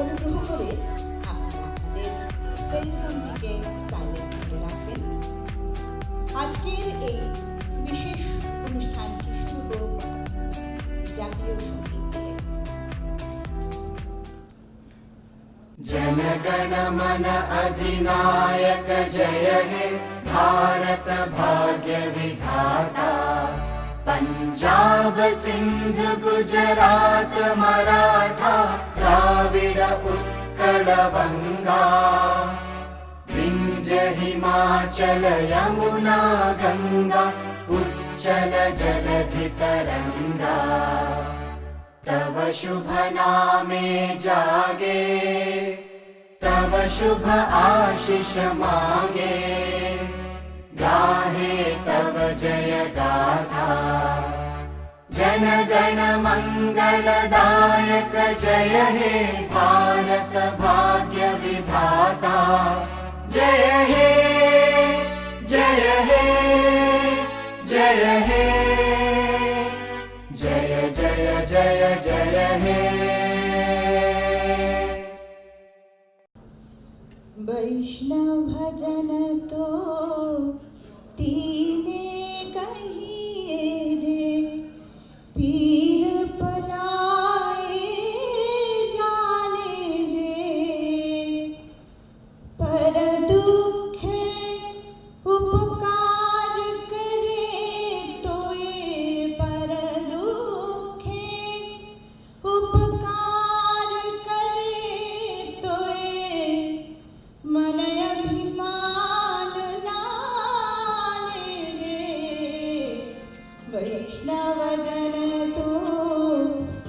অনুগ্রহ করে আপনারা আপনাদের সেলফোনটিকে সাইলেন্ট করে রাখবেন। আজকের এই বিশেষ অনুষ্ঠানটি শুরু হোক জাতীয় সঙ্গীত দিয়ে। जनगण मन अधिनायक जय हे भारत भाग्य विधाता। पंजाब सिंध गुजरात मराठा द्राविड उत्कल बंगा। विंध्य हिमाचल यमुना गंगा उच्चल जलधि तरंगा। तव शुभ नामे जागे तव शुभ आशीष मागे। गाहे तव जय गाथा जन गण मंगलदायक जय हे भारत भाग्य विधाता। जय हे जय हे जय हे जय जय जय जय हे। वैष्णव भजन तो तीने कहिए जे पीर पराए जाने रे। पर दुख उपकार करे तोए पर दुख उपकार करे तोए मन अभिमान लाने रे। वैष्णव जन तो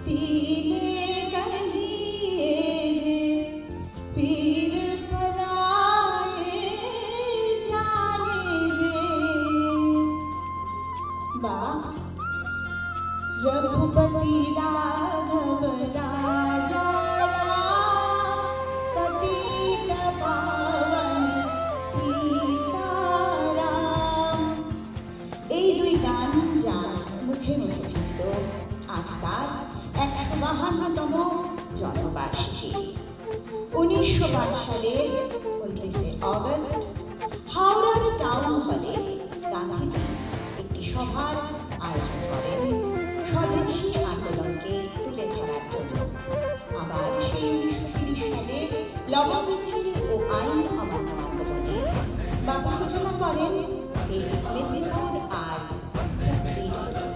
तीने कहिए जे पीर पराए जाने रे। बा रघुपति राघव राजा राम पतित पावन सीताराम। এই দুই গান যার মুখে মুখে ফিরত, আজ তার ১৫২তম জন্মবার্ষিকী। ১৯০৫ সালের ২৯শে অগস্ট হাওড়ার টাউন হলে গান্ধীজি একটি সভার আয়োজন করেন স্বদেশী আন্দোলনকে তুলে ধরার জন্য। আবার সেই ১৯৩০ সালে লবণ মিছিল ও আইন অমান্য আন্দোলনের বাবা সূচনা করেন এই মেদিনীপুর আর হুগলির বুকে।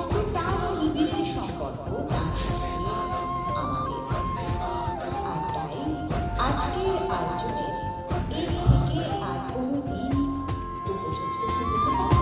এতটা নিবিড় সম্পর্ক তার সাথে আমাদের। আর তাই আজকের আয়োজনের এর থেকে আর কোনো দিন উপযুক্ত কি হতে পারে?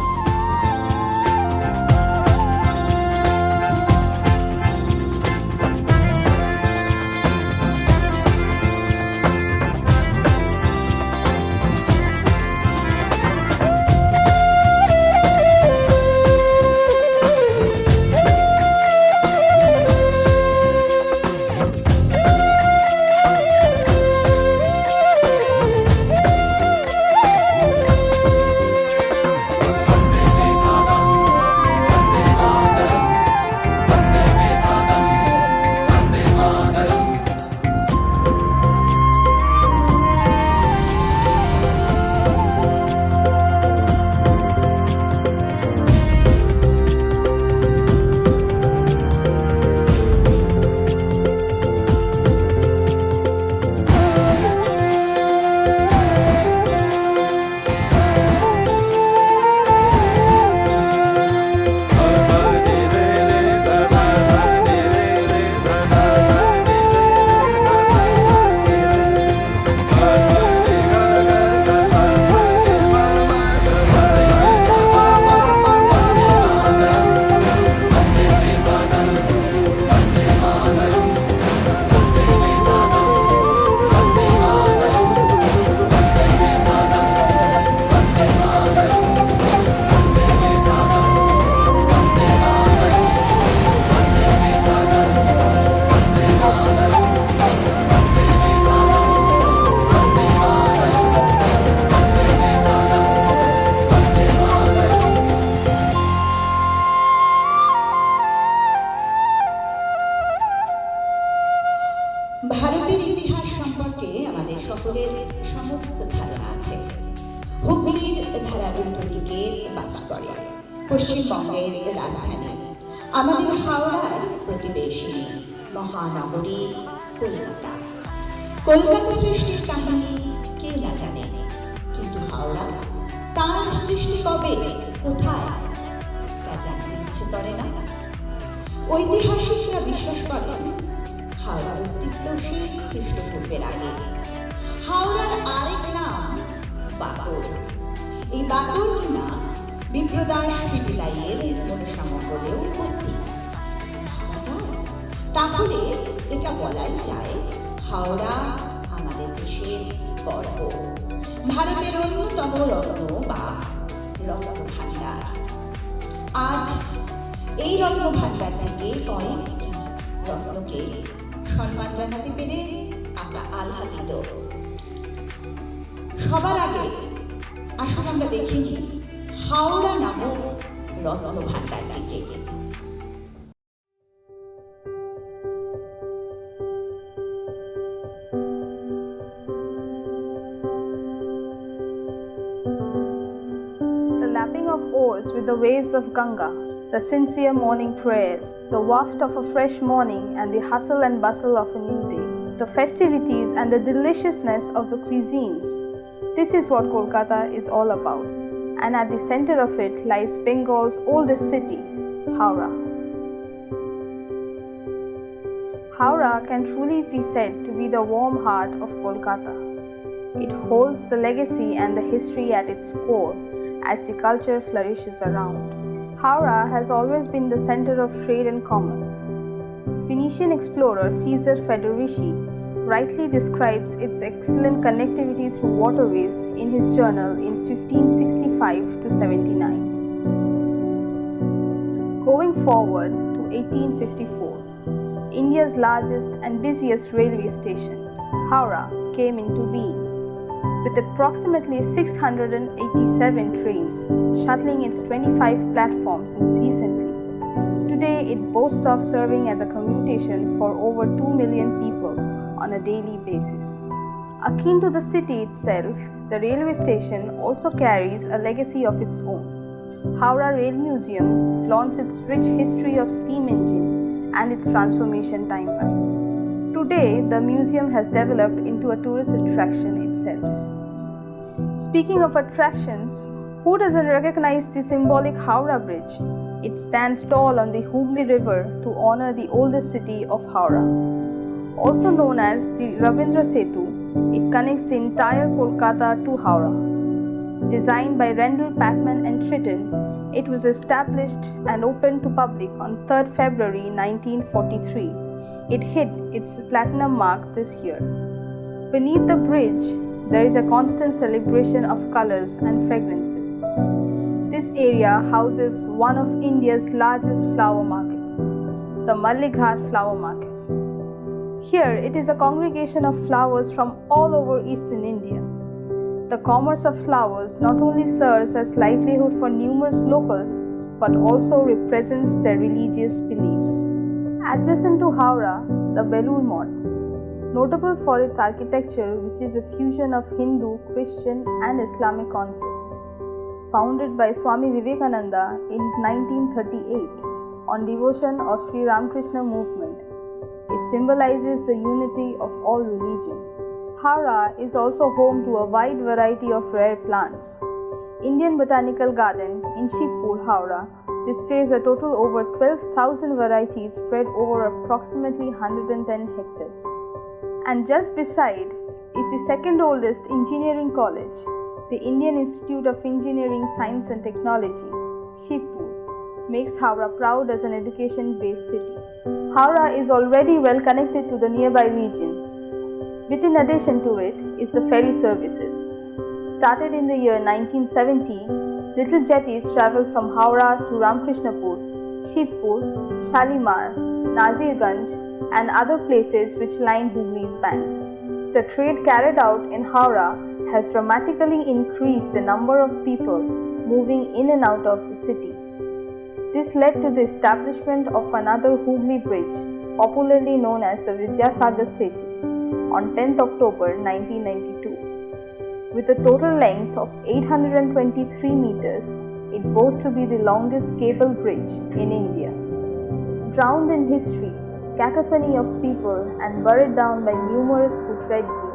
ভারতের ইতিহাস সম্পর্কে আমাদের সকলের সম্যক ধারণা আছে। হুগলির ধারা উল্টো দিকে বাস করে পশ্চিমবঙ্গের রাজধানী, আমাদের হাওড়ার প্রতিবেশী মহানগরী কলকাতা। কলকাতা সৃষ্টির কাহিনী কে না জানে, কিন্তু হাওড়া তার সৃষ্টি কবে, কোথায়, তা জানতে ইচ্ছে করে না। ঐতিহাসিকরা বিশ্বাস করেন হাওড়ার অস্তিত্ব সেই খ্রিস্টপূর্বের আগে। হাওড়ার আরেক নাম বাতর। এই বাতর কিনা বিপ্রদাস পিপিলাইয়ের মনসামঙ্গলেও উপস্থিত। ভাবা যায়, তাহলে এটা বলাই যায় হাওড়া আমাদের দেশের গর্ব, ভারতের অন্যতম রত্ন বা রত্ন ভাণ্ডার। আজ এই রত্ন ভাণ্ডার থেকে কয়েকটি রত্নকে সম্মান জানাতে পেরে আমরা আহ্লাদিত। সবার আগে আসুন আমরা দেখিনি হাওড়া নামক রত্ন ভাণ্ডারটিকে। The lapping of oars with the waves of Ganga, the sincere morning prayers, the waft of a fresh morning and the hustle and bustle of a new day, the festivities and the deliciousness of the cuisines. This is what Kolkata is all about. And at the center of it lies Bengal's oldest city, Howrah. Howrah can truly be said to be the warm heart of Kolkata. It holds the legacy and the history at its core as the culture flourishes around. Howrah has always been the center of trade and commerce. Phoenician explorer Caesar Federici rightly describes its excellent connectivity through waterways in his journal in 1565 to 79. Going forward to 1854, India's largest and busiest railway station, Howrah, came into being, with approximately 687 trains shuttling its 25 platforms incessantly. Today, it boasts of serving as a commutation for over 2 million people on a daily basis. Akin to the city itself, the railway station also carries a legacy of its own. Howrah Rail Museum flaunts its rich history of steam engine and its transformation timeline. Today, the museum has developed into a tourist attraction itself. Speaking of attractions, who doesn't recognize the symbolic Howrah Bridge? It stands tall on the Hooghly River to honor the oldest city of Howrah. Also known as the Rabindra Setu, it connects the entire Kolkata to Howrah. Designed by Rendell, Packman and Tritton, it was established and opened to public on 3rd February 1943. It hit its platinum mark this year. Beneath the bridge, there is a constant celebration of colors and fragrances. This area houses one of India's largest flower markets, the Mallighat Flower Market. Here, it is a congregation of flowers from all over eastern India. The commerce of flowers not only serves as livelihood for numerous locals, but also represents their religious beliefs. Adjacent to Howrah, the Belur Mott, notable for its architecture, which is a fusion of Hindu, Christian, and Islamic concepts. Founded by Swami Vivekananda in 1938 on devotion of Sri Ramakrishna movement, it symbolizes the unity of all religion. Howrah is also home to a wide variety of rare plants. Indian Botanical Garden in Shibpur, Howrah, displays a total over 12,000 varieties spread over approximately 110 hectares. And just beside is the second oldest engineering college, the Indian Institute of Engineering, Science and Technology, Shibpur, makes Howrah proud as an education-based city. Howrah is already well connected to the nearby regions. But in addition to it is the ferry services. Started in the year 1970, little jetties travel from Howrah to Ramkrishnapur, Shibpur, Shalimar, Nazirganj and other places which line Hooghly's banks. The trade carried out in Howrah has dramatically increased the number of people moving in and out of the city. This led to the establishment of another Hooghly Bridge, popularly known as the Vidyasagar Setu, on 10th October 1992. With a total length of 823 meters, it boasts to be the longest cable bridge in India. Drowned in history, cacophony of people, and buried down by numerous who tread here.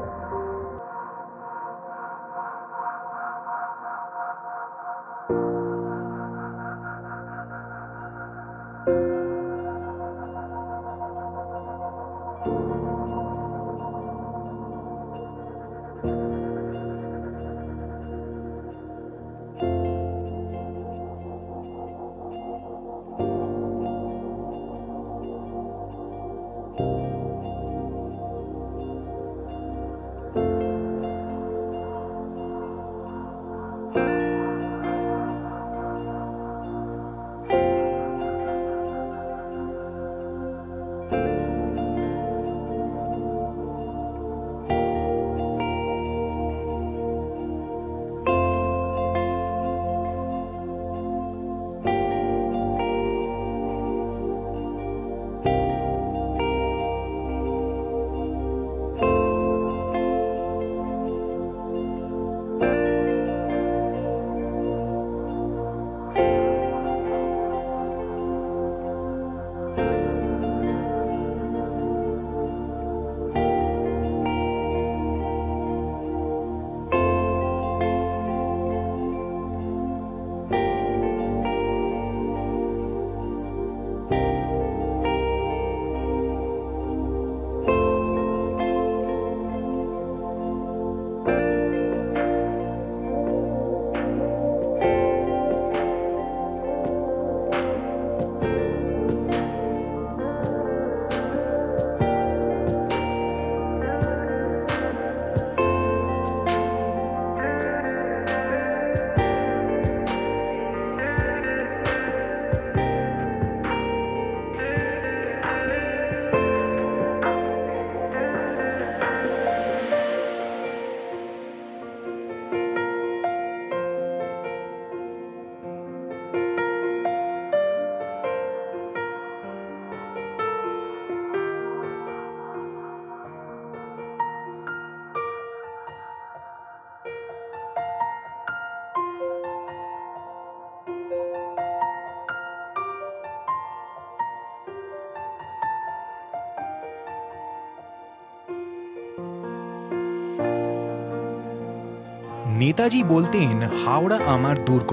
Netaji বলতেন, হাওড়া আমার দুর্গ।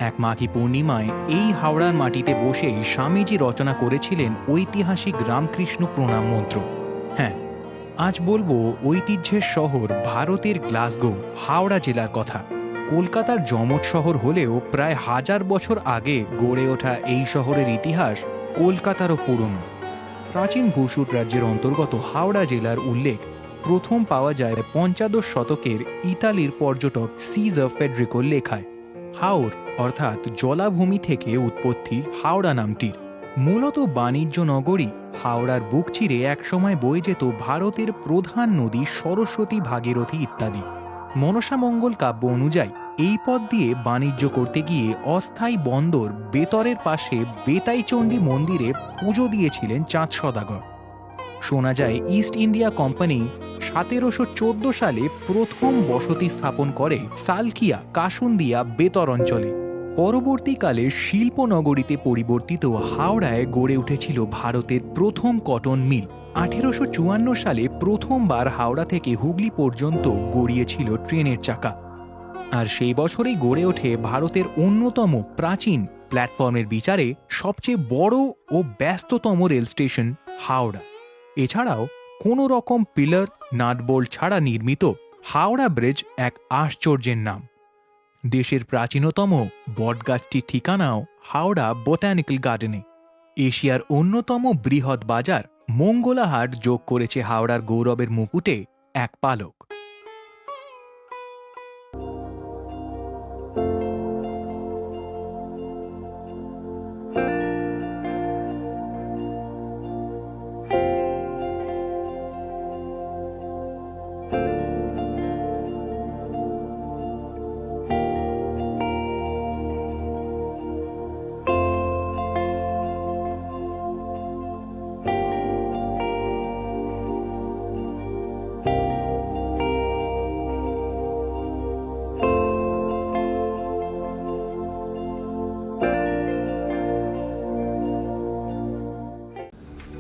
এক মাঘী পূর্ণিমায় এই হাওড়ার মাটিতে বসেই স্বামীজি রচনা করেছিলেন ঐতিহাসিক রামকৃষ্ণ প্রণাম মন্ত্র। হ্যাঁ, আজ বলবো ঐতিহ্যের শহর ভারতের গ্লাসগো, হাওড়া জেলার কথা। কলকাতার জমজ শহর হলেও প্রায় 1000 বছর আগে গড়ে ওঠা এই শহরের ইতিহাস কলকাতারও পুরনো। প্রাচীন ভূসুট রাজ্যের অন্তর্গত হাওড়া জেলার উল্লেখ প্রথম পাওয়া যায় 15 শতকের ইতালির পর্যটক সিজার ফেডরিকোর লেখায়। হাওর অর্থাৎ জলাভূমি থেকে উৎপত্তি হাওড়া নামটির। মূলত বাণিজ্য নগরী হাওড়ার বুক চিরে একসময় বয়ে যেত ভারতের প্রধান নদী সরস্বতী, ভাগীরথী ইত্যাদি। মনসামঙ্গল কাব্য অনুযায়ী এই পথ দিয়ে বাণিজ্য করতে গিয়ে অস্থায়ী বন্দর বেতরের পাশে বেতাইচণ্ডী মন্দিরে পুজো দিয়েছিলেন চাঁদ সদাগর। শোনা যায় ইস্ট ইন্ডিয়া কোম্পানি 1714 সালে প্রথম বসতি স্থাপন করে সালকিয়া, কাসুন্দিয়া, বেতর অঞ্চলে। পরবর্তীকালে শিল্পনগরীতে পরিবর্তিত হাওড়ায় গড়ে উঠেছিল ভারতের প্রথম কটন মিল। 1854 সালে প্রথমবার হাওড়া থেকে হুগলি পর্যন্ত গড়িয়েছিল ট্রেনের চাকা। আর সেই বছরেই গড়ে ওঠে ভারতের অন্যতম প্রাচীন প্ল্যাটফর্মের বিচারে সবচেয়ে বড় ও ব্যস্ততম রেল স্টেশন হাওড়া। এছাড়াও কোনো রকম পিলার, নাটবোল্ট ছাড়া নির্মিত হাওড়া ব্রিজ এক আশ্চর্যের নাম। দেশের প্রাচীনতম বটগাছটির ঠিকানাও হাওড়া বোটানিক্যাল গার্ডেনে। এশিয়ার অন্যতম বৃহৎ বাজার মঙ্গলাহাট যোগ করেছে হাওড়ার গৌরবের মুকুটে এক পালক।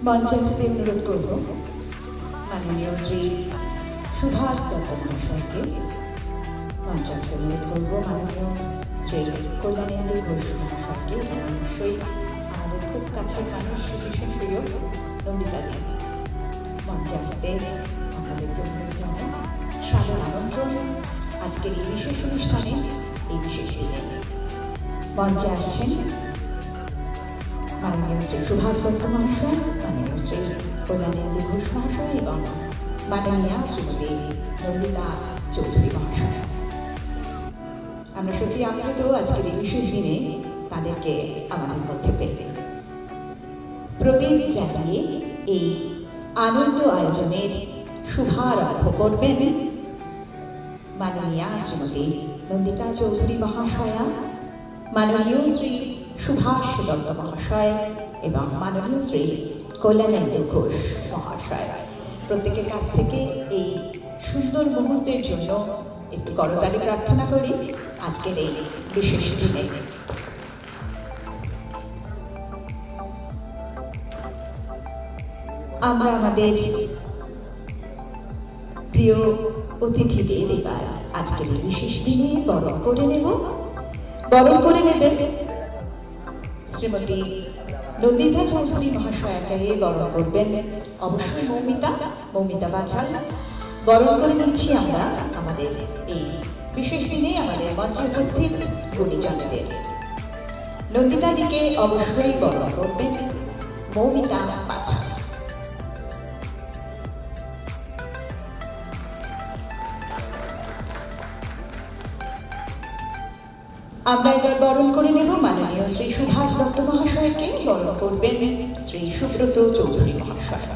মঞ্চে আসতে অনুরোধ করব মাননীয় শ্রী সুভাষ দত্ত মহাশয়কে। মঞ্চে আসতে অনুরোধ করব মাননীয় শ্রী কল্যাণেন্দু ঘোষ মহাশয়কে এবং অবশ্যই আমাদের খুব কাছের মানুষ ভীষণ প্রিয় নন্দিতা দেবী। মঞ্চে আসতে আপনাদেরকে অনুরোধ জানাই, সাদর আমন্ত্রণ আজকের এই বিশেষ অনুষ্ঠানে, এই বিশেষ দিনে। মঞ্চে আসছেন মাননীয় শ্রী সুভাষ দত্ত মহাশয়, মাননীয় শ্রী কল্যাণেন্দু ঘোষ মহাশয় এবং মাননীয়া শ্রীমতী নন্দিতা চৌধুরী মহাশয়। আমরা সত্যি আপ্লুত আজকের এই বিশেষ দিনে তাদেরকে আমাদের মধ্যে পেয়ে। প্রদীপ জ্বালিয়ে এই আনন্দ আয়োজনের শুভারম্ভ করবেন মাননীয়া শ্রীমতী নন্দিতা চৌধুরী মহাশয়া, মাননীয় শ্রী সুভাষ দত্ত মহাশয় এবং মাননীয় শ্রী কল্যাণেন্দু ঘোষ মহাশয়। প্রত্যেকের কাছ থেকে এই সুন্দর মুহূর্তের জন্য একটু করতালি প্রার্থনা করি আজকের এই বিশেষ দিনে। আমরা আমাদের প্রিয় অতিথিদের এবার আজকের এই বিশেষ দিনে বরণ করে নেব। বরণ করে নেবেন শ্রীমতী নন্দিতা চৌধুরী মহাশয়াকে, বরণ করবেন অবশ্যই মৌমিতা বাছাল। বরণ করে নিচ্ছি আমরা আমাদের এই বিশেষ দিনে আমাদের মঞ্চে উপস্থিত গুণীজনদের। নন্দিতাদিকে অবশ্যই বরণ করবেন মৌমিতা বাছাল। আমরা এবার বরণ করে নেব মাননীয় শ্রী সুভাষ দত্ত মহাশয়কে। বরণ করবেন শ্রী সুব্রত চৌধুরী মহাশয়,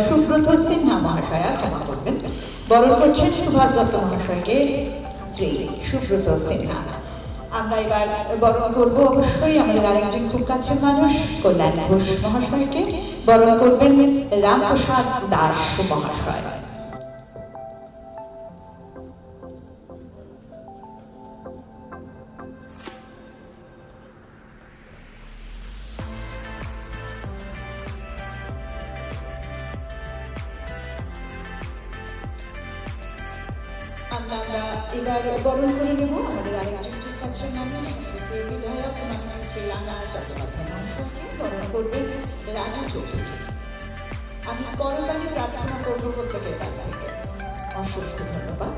সুব্রত সিনহা মহাশয়া, ক্ষমা করবেন। বরণ করছেন সুভাষ দত্ত মহাশয়কে শ্রী সুব্রত সিনহা। আমরা এবার বরণ করব অবশ্যই আমাদের আরেকজন খুব কাছের মানুষ কল্যাণ ঘোষ মহাশয়কে। বরণ করবেন রামপ্রসাদ দাস মহাশয়। আমরা এবার বরণ করে নেব আমাদের আরেকজন খুব কাছের মানুষ, আমাদের বিধায়ক মাননীয় শ্রী রানা চট্টোপাধ্যায় মহাশয়কে। বরণ করবেন রাজু চৌধুরী। আমি করতালি প্রার্থনা করব প্রত্যেকের কাছ থেকে। অসংখ্য ধন্যবাদ।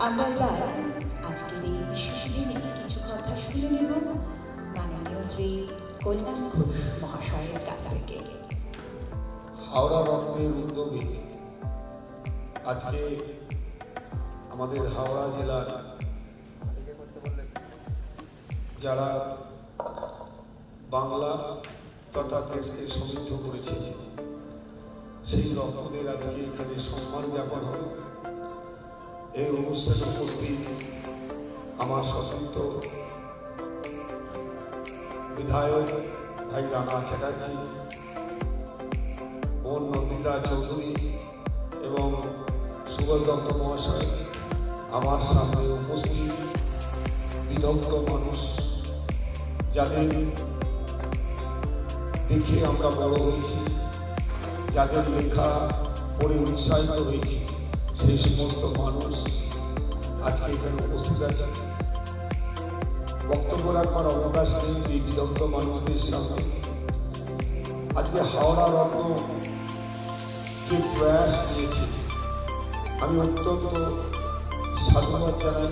আমরা এবার আজকের এই বিশেষ দিনে কিছু কথা শুনে নেব মাননীয় শ্রী কল্যাণ ঘোষ মহাশয়ের কাছ থেকে। হাওড়া রত্নের উদ্যোগে আজকে আমাদের হাওড়া জেলার যারা বাংলা তথা দেশকে সমৃদ্ধ করেছে সেই রত্নদের আজকে এখানে সম্মান জ্ঞাপন হবে। এই অনুষ্ঠানে উপস্থিত আমার সতীর্থ বিধায়ক ভাই রানা চ্যাটার্জি, বোন নন্দিতা চৌধুরী এবং সুভাষ দত্ত মহাশয়, আমার সামনে উপস্থিত বিদগ্ধ মানুষ যাদের দেখে আমরা বড় হয়েছি, যাদের লেখা পড়ে উৎসাহিত হয়েছি, সেই সমস্ত মানুষ আজকে এখানে উপস্থিত আছে। বক্তব্য রাখবার অবকাশ নেই এই বিদগ্ধ মানুষদের সামনে। আজকে হাওড়া রত্ন যে প্রয়াস নিয়েছে আমি অত্যন্ত সাধুবাদ জানাই,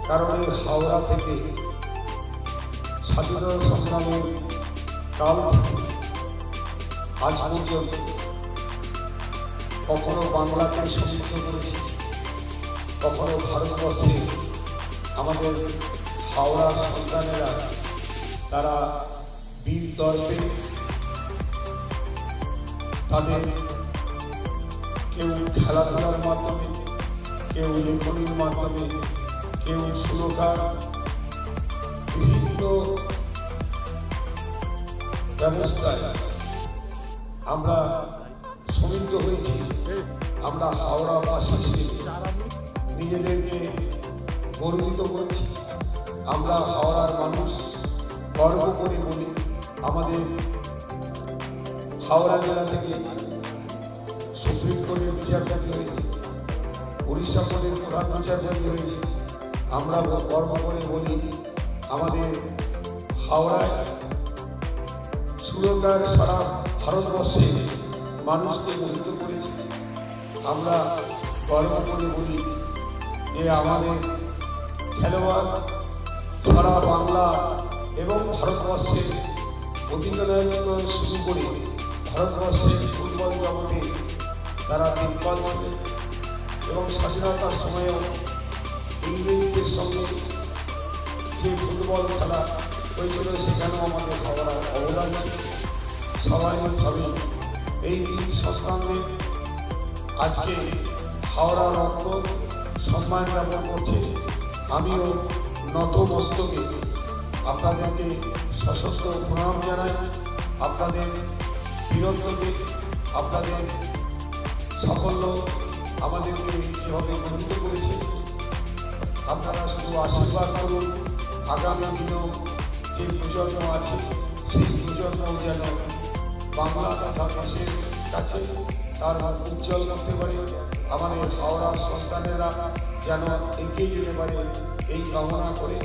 কারণ এই হাওড়া থেকে স্বাধীনতা সংগ্রামের কাল থেকে আজ পর্যন্ত কখনো বাংলাকে সমৃদ্ধ করেছে, কখনো ভারতবর্ষে আমাদের হাওড়ার সন্তানেরা তারা বীর দর্পে তাদের কেউ খেলাধুলার মাধ্যমে, কেউ লেখনীর মাধ্যমে, কেউ সুরকার বিভিন্ন ব্যবস্থায় আমরা সমৃদ্ধ হয়েছি। আমরা হাওড়াবাসী হিসেবে নিজেদেরকে গর্বিত করেছি। আমরা হাওড়ার মানুষ গর্ব করে বলি, আমাদের হাওড়া জেলা থেকে সুপ্রিম কোর্টের বিচারপতি হয়েছে, উড়িষ্যা কোর্টের প্রধান বিচারপতি হয়েছে। আমরা গর্ব করে বলি, আমাদের হাওড়ায় সুরকার সারা ভারতবর্ষে মানুষকে মোহিত করেছে। আমরা গর্ব করে বলি যে আমাদের খেলোয়াড় সারা বাংলা এবং ভারতবর্ষের অধিনায়ক শুরু করে ভারতবর্ষের ফুটবল জগতে তারা দিগ্গজ ছিলেন এবং স্বাধীনতার সময়েও ইংরেজদের সঙ্গে যে ফুটবল খেলা হয়েছিল সেখানেও আমাদের হাওড়ার অবদান ছিল। স্বাভাবিকভাবে এই বীর সন্তানদের আজকে হাওড়া রত্ন সম্মান জ্ঞাপন করছে। আমিও নতমস্তকে আপনাদেরকে সশস্ত্র প্রণাম জানাই। আপনাদের বীরত্বকে, আপনাদের সাফল্য আমাদেরকে যেভাবে গর্বিত করেছে, আপনারা শুধু আশীর্বাদ করুন। আগামী দিনেও যে প্রজন্ম আছে সেই প্রজন্ম যেন বাংলা তথা দেশের কাছে তার মুখ উজ্জ্বল করতে পারে। আমাদের হাওড়ার সন্তানেরা যেন এগিয়ে যেতে পারে এই কামনা করে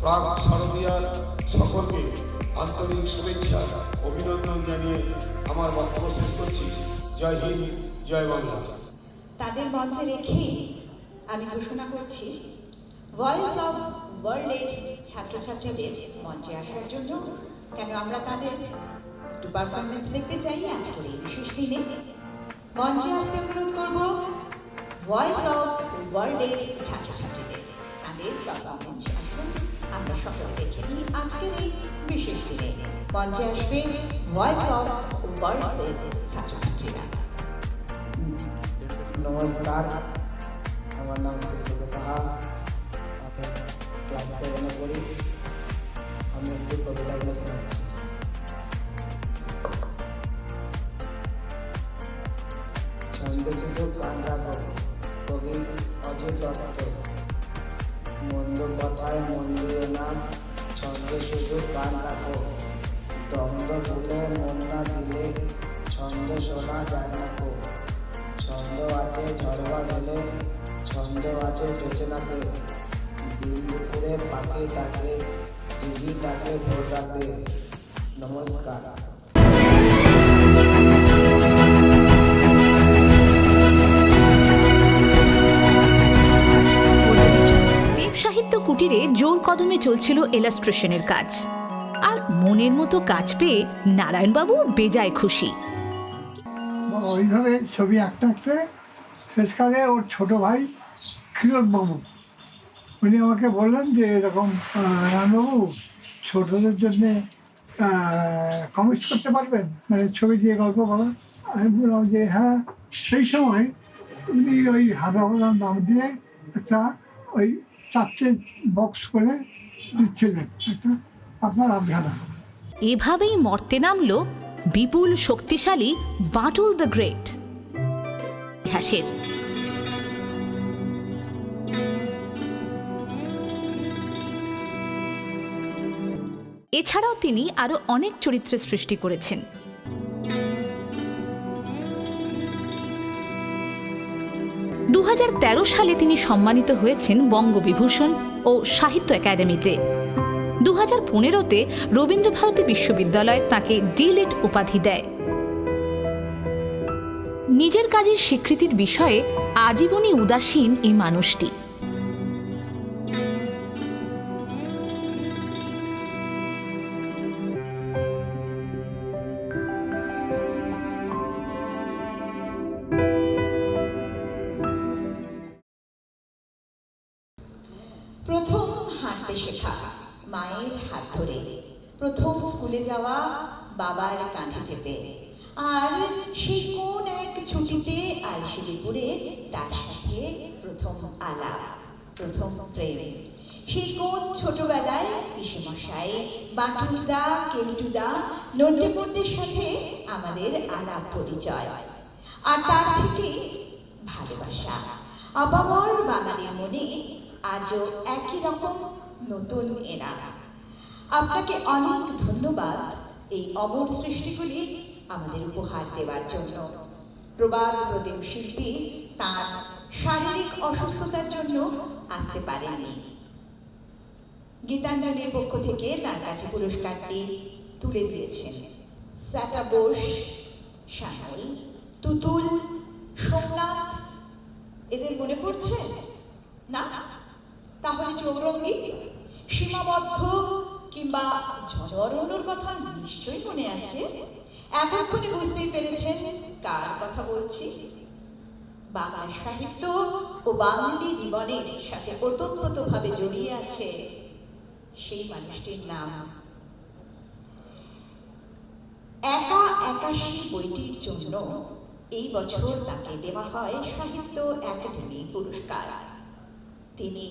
প্রাক শারদীয়ার সকলকে আন্তরিক শুভেচ্ছা অভিনন্দন জানিয়ে আমার বক্তব্য শেষ করছি। জয় হিন্দ, জয় বাংলা। তাদের মঞ্চে রেখে আমি ঘোষণা করছি ভয়েস অফ ওয়ার্ল্ডের ছাত্রছাত্রীদের মঞ্চে আসার জন্য। কেন আমরা তাদের একটু পারফরমেন্স দেখতে চাই আজকের এই বিশেষ দিনে। মঞ্চে আসতে অনুরোধ করব ভয়েস অফ ওয়ার্ল্ডের ছাত্রছাত্রীদের। তাদের পারফরমেন্স আসুন আমরা সকলে দেখে নিই আজকের এই বিশেষ দিনে। মঞ্চে আসবে ভয়েস অফ ওয়ার্ল্ডের ছাত্রছাত্রীরা। নমস্কার, আমার নাম সুব্রত সাহা। আমি ক্লাস 7-এ পড়ি। আমি একটু কবিতা বলে শোনাচ্ছি। ছন্দে শুধু গান রাখো, কবি অজিত দত্ত। মন্দ কথায় মন দিও না, ছন্দে শুধু গান রাখো। দ্বন্দ্ব ভুলে মন না দিলে ছন্দ শোনা যায় না কো। ছন্দ আছে ঝড়বা জলে, ছন্দ আছে যোজনাতে। দিন দুপুরে পাখি ডাকে, ঝিঝি ডাকে ভোর রাতে। নমস্কার। দেব সাহিত্য কুটিরে জোর কদমে চলছিল ইলাস্ট্রেশনের কাজ, আর মনের মতো কাজ পেয়ে নারায়ণবাবু বেজায় খুশি। ওইভাবে ছবি আঁকতে আঁকতে শেষকালে ওর ছোট ভাই ক্ষীরোদবাবু উনি আমাকে বললেন যে এরকম নারায়ণবাবু ছোটদের জন্যে কমিক্স করতে পারবেন, মানে ছবি দিয়ে গল্প বলা। আমি বললাম যে হ্যাঁ। সেই সময় উনি ওই হাদাবাদার নাম দিয়ে একটা ওই 4টে বক্স করে দিচ্ছিলেন, একটা আপনার আধখানা। এভাবেই মর্তে নামল বিপুল শক্তিশালী বাটুল দ্য গ্রেট ইতিহাসের। এছাড়াও তিনি আরো অনেক চরিত্রের সৃষ্টি করেছেন। 2013 সালে তিনি সম্মানিত হয়েছেন বঙ্গবিভূষণ ও সাহিত্য একাডেমিতে। 2015-তে রবীন্দ্রভারতী বিশ্ববিদ্যালয় তাকে ডিলিট উপাধি দেয়। নিজের কাজের স্বীকৃতির বিষয়ে আজীবনই উদাসীন এই মানুষটি। প্রথম হাঁটতে শেখা মায়ের হাত ধরে, প্রথম স্কুলে যাওয়া বাবার কাঁধে চেপে, আর সেই কোন এক ছুটিতে আলসিদিপুরে তার সাথে প্রথম আলাপ, প্রথম প্রেম। সেই কোন ছোটবেলায় পিসেমশাই, বাটুলদা, কেলটুদা, নন্টে ফন্টের সাথে আমাদের আলাপ পরিচয়, আর তার থেকে ভালোবাসা আপামর বাঙালির মনে আজও একই রকম নতুন এনা। আপনাকে অনেক ধন্যবাদ এই অমর সৃষ্টিগুলি আমাদের উপহার দেওয়ার জন্য। প্রবাদ প্রতিম শিল্পী তার শারীরিক অসুস্থতার জন্য আসতে পারেননি। গীতাঞ্জলির পক্ষ থেকে তার কাছে পুরস্কারটি তুলে দিয়েছেন স্যাটা বোস, শ্যামল, তুতুল, সোমনাথ। এদের মনে পড়ছে না? তাহলে চৌরঙ্গী, সীমাবদ্ধ কিংবা জনঅরণ্যর কথা নিশ্চয়ই মনে আছে। এতক্ষণে বুঝতেই পেরেছেন কার কথা বলছি। বাংলা সাহিত্য ও বাঙালি জীবনের সাথে ওতপ্রোতভাবে জড়িয়ে আছে সেই মানুষটির নাম। একা একাশী বইটির জন্য এই বছর তাকে দেওয়া হয় সাহিত্য একাডেমি পুরস্কার। তিনি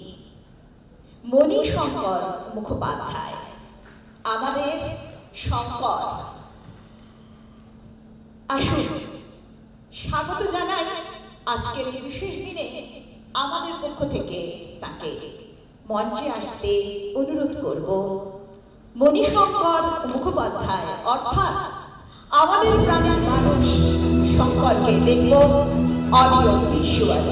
মণিশঙ্কর মুখোপাধ্যায়, আমাদের শঙ্কর। আসুন স্বাগত জানাই আজকের এই বিশেষ দিনে। আমাদের পক্ষ থেকে তাকে মঞ্চে আসতে অনুরোধ করব। মণিশঙ্কর মুখোপাধ্যায় অর্থাৎ আমাদের প্রাণের মানুষ শঙ্করকে দেখব অডিও ভিজুয়াল।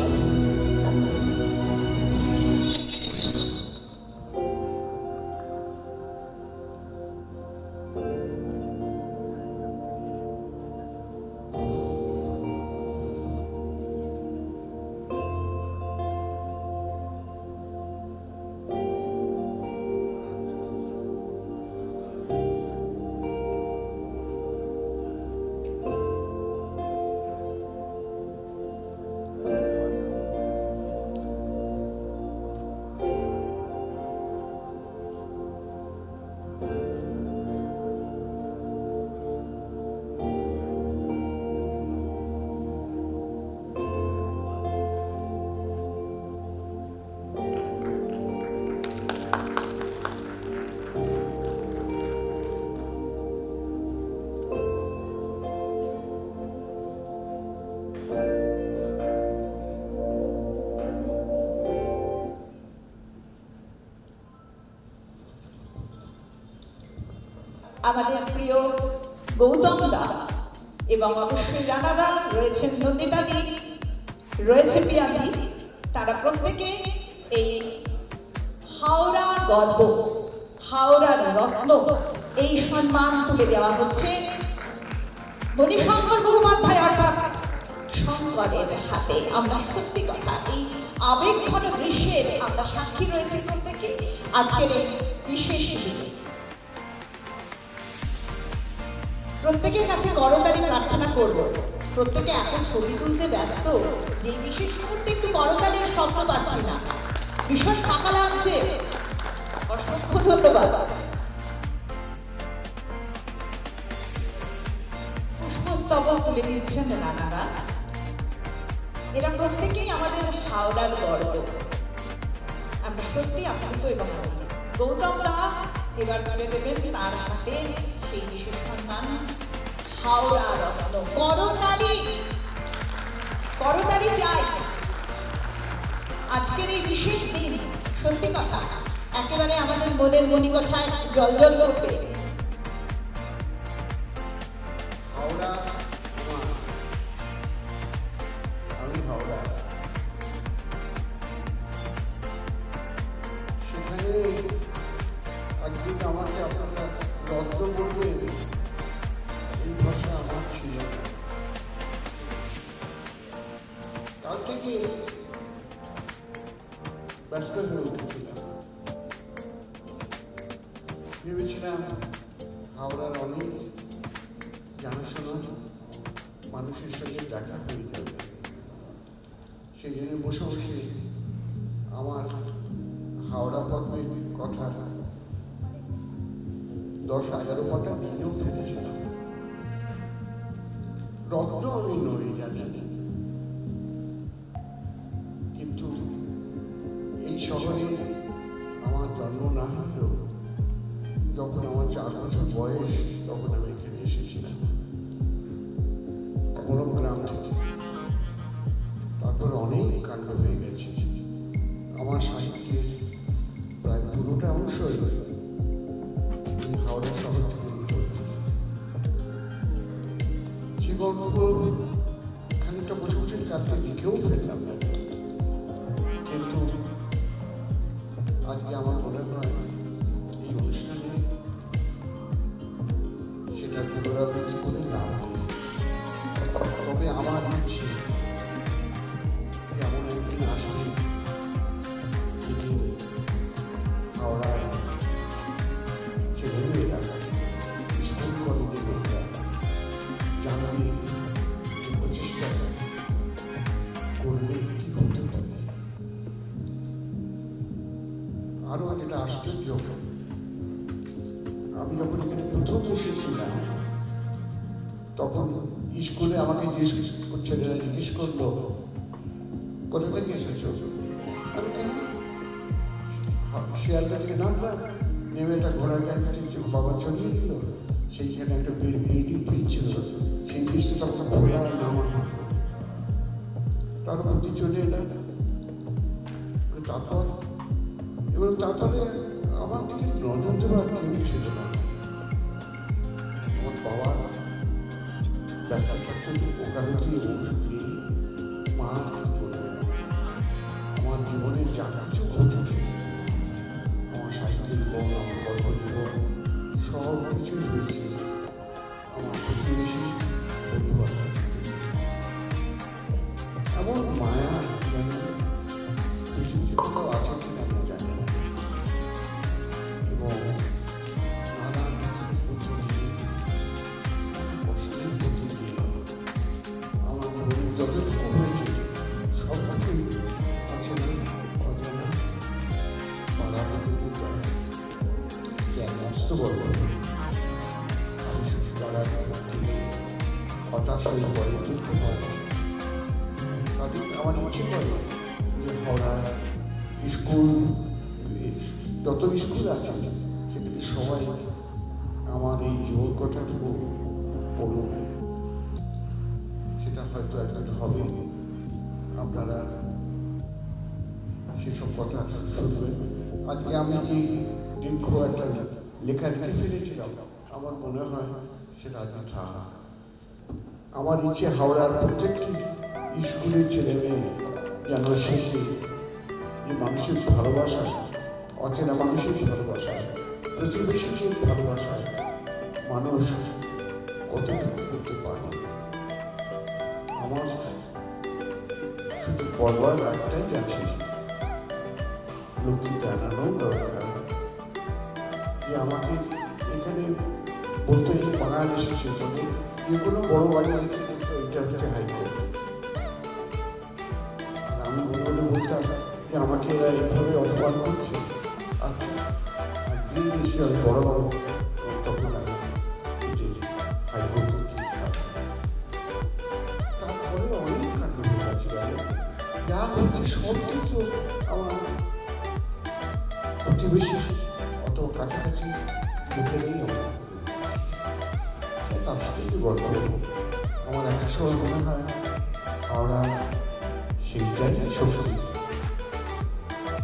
আমাদের প্রিয় গৌতম দা এবং অবশ্যই রানাদা রয়েছেন, নন্দিতাদি রয়েছে, পিয়াদি। তারা প্রত্যেকে এই হাওড়া গর্ব, হাওড়ার রত্ন, এই সম্মান তুলে দেওয়া হচ্ছে মণিশঙ্কর মুখোপাধ্যায় অর্থাৎ শঙ্করের হাতে। আমরা সত্যি কথা এই আবেগঘন দৃশ্যের আমরা সাক্ষী রয়েছি প্রত্যেকে আজকের এই বিশেষ দিনে। প্রত্যেকের কাছে করতালি প্রার্থনা করব। প্রত্যেকে এত ছবি তুলতে ব্যস্ত যে বিশেষ মুহূর্তে একটু করতালির শব্দ পাচ্ছি না, ভীষণ ফাঁকা লাগছে। অসংখ্য ধন্যবাদ। পুষ্পস্তবক তুলে দিচ্ছেন রানাদা। এরা প্রত্যেকেই আমাদের হাওড়ার গর্ব। আমরা সত্যি আপ্লুত এবং আনন্দিত। গৌতম দা এবার তুলে দেবেন তার হাতে সেই বিশেষ সম্মান হাওড়া রত্ন। করতালি, করতালি চাই। আজকের এই বিশেষ দিন সত্যি কথা একেবারে আমাদের মনের মণিকোঠায় জ্বলজ্বল করবে। হাওড়া আমার, আমি হাওড়া। সেখানে একদিন আমাকে আপনারা রত্ন বলবেন, এই ভাষা আমার ছিল না। কাল থেকে ব্যস্ত হয়ে উঠেছিলাম। ভেবেছিলাম হাওড়ার অনেক জানাশোনা মানুষের সঙ্গে দেখা হয়ে যাবে। সেই জন্য বসে বসে আমার হাওড়া পর্বের কথা 10-11 পাতা নিয়েও ফেলেছিলাম। রত্ন আমি নই জানেন, কিন্তু এই শহরে আমার বছর বয়স তখন আমি এখানে এসেছিলাম কোনো গ্রাম থেকে। তারপর অনেক কাণ্ড হয়ে গেছে। আমার সাহিত্যের প্রায় পুরোটা অংশই এই হাওড়া শহর থেকে উৎপত্তি। সে গল্প খানিকটা বসে বসে কালকে লিখেও ফেললাম না, কিন্তু আজকে আমার মনে হয় এই অনুষ্ঠানে সেটা পুনরাবৃত্তি করে লাভ নেই। তবে আমার ইচ্ছে এমন একদিন আসবে যেদিন হাওড়ার ছেলেমেয়েরা, স্কুল কলেজের লোকেরা জানবে যে প্রচেষ্টা করলে কি হতে পারে। আরো যেটা আশ্চর্য, আমি যখন এখানে প্রথম এসেছিলাম তখন স্কুলে আমাকে ছেলেরা জিজ্ঞেস করলো, কোথা থেকে এসেছো? আমি কেন শিয়ালদা থেকে নামলাম, নেমে একটা ঘোড়ার গাড়ি থেকে বাবা চলিয়ে দিল। সেইখানে একটা ব্রিজ ছিল, সেই ব্রিজটা তখন খোলা নামা হতো। তার মধ্যে চলে এলাম। তারপরে আমার থেকে নজর দেওয়ার কেউ ছিল না। আমার বাবা ব্যস্ত থাকতেন ওকালতি ওষুধ নিয়ে। মা কি করবে? আমার জীবনে যা কিছু ঘটেছে, আমার সাহিত্যিক জীবন, আমার কর্মজীবন, সব কিছুই হয়েছে আমার প্রতিবেশী বন্ধু বান্ধব। এমন মায়া যেন পৃথিবীতে কোথাও আছে কিনা আমি জানি না। এবং নানা দুঃখের মধ্যে দিয়ে, কষ্টের মধ্যে দিয়ে আমার জীবনে যতটুকু হয়েছে সবটুকুই আছে না অজানা পাড়ার লোকেদের যে মস্ত গল্প। আমি শুধু তারা দিনে হতাশ হয়ে পড়ে, দুঃখ হয়। তাদের আমার ইচ্ছে করে যে হাওড়া স্কুল, যত স্কুল আছে সেখানে সবাই আমার এই জীবন কথাটুকু পড়ুন। সেটা হয়তো একদিন হবে, আপনারা সেসব কথা শুনবেন। আজকে আমি কি দীর্ঘ একটা লেখা লিখে ফেলেছিলাম, আমার মনে হয় সেটা আজকে থাক। আমার ইচ্ছে হাওড়ার প্রত্যেকটি স্কুলের ছেলে মেয়ে যেন শেখে যে মানুষের ভালোবাসা, অচেনা মানুষের ভালোবাসা, প্রতিবেশীদের ভালোবাসা মানুষ কতটুকু করতে পারে। আমার শুধু বলবার একটাই আছে, লোককে জানানো দরকার যে আমাকে এখানে বলতে বাংলাদেশ এসেছে বলে যে কোনো বড় বাড়ি এটা হচ্ছে হাইকোর্ট। আমি বলে বলতাম যে আমাকে এরা এইভাবে অপমান করছে, আচ্ছা একদিন নিশ্চয় বড় হব, তখন আমি এদের হাইকোর্ট তারপরে অনেক কাণ্ড হয়ে গেছে। যা হয়েছে সব কিছু আমার প্রতিবেশী অত কাছাকাছি লোকেরাই আমার একটা আশ্চর্য গল্প। আমার একটা সময় মনে হয় হাওড়া সেইটাই শক্তি।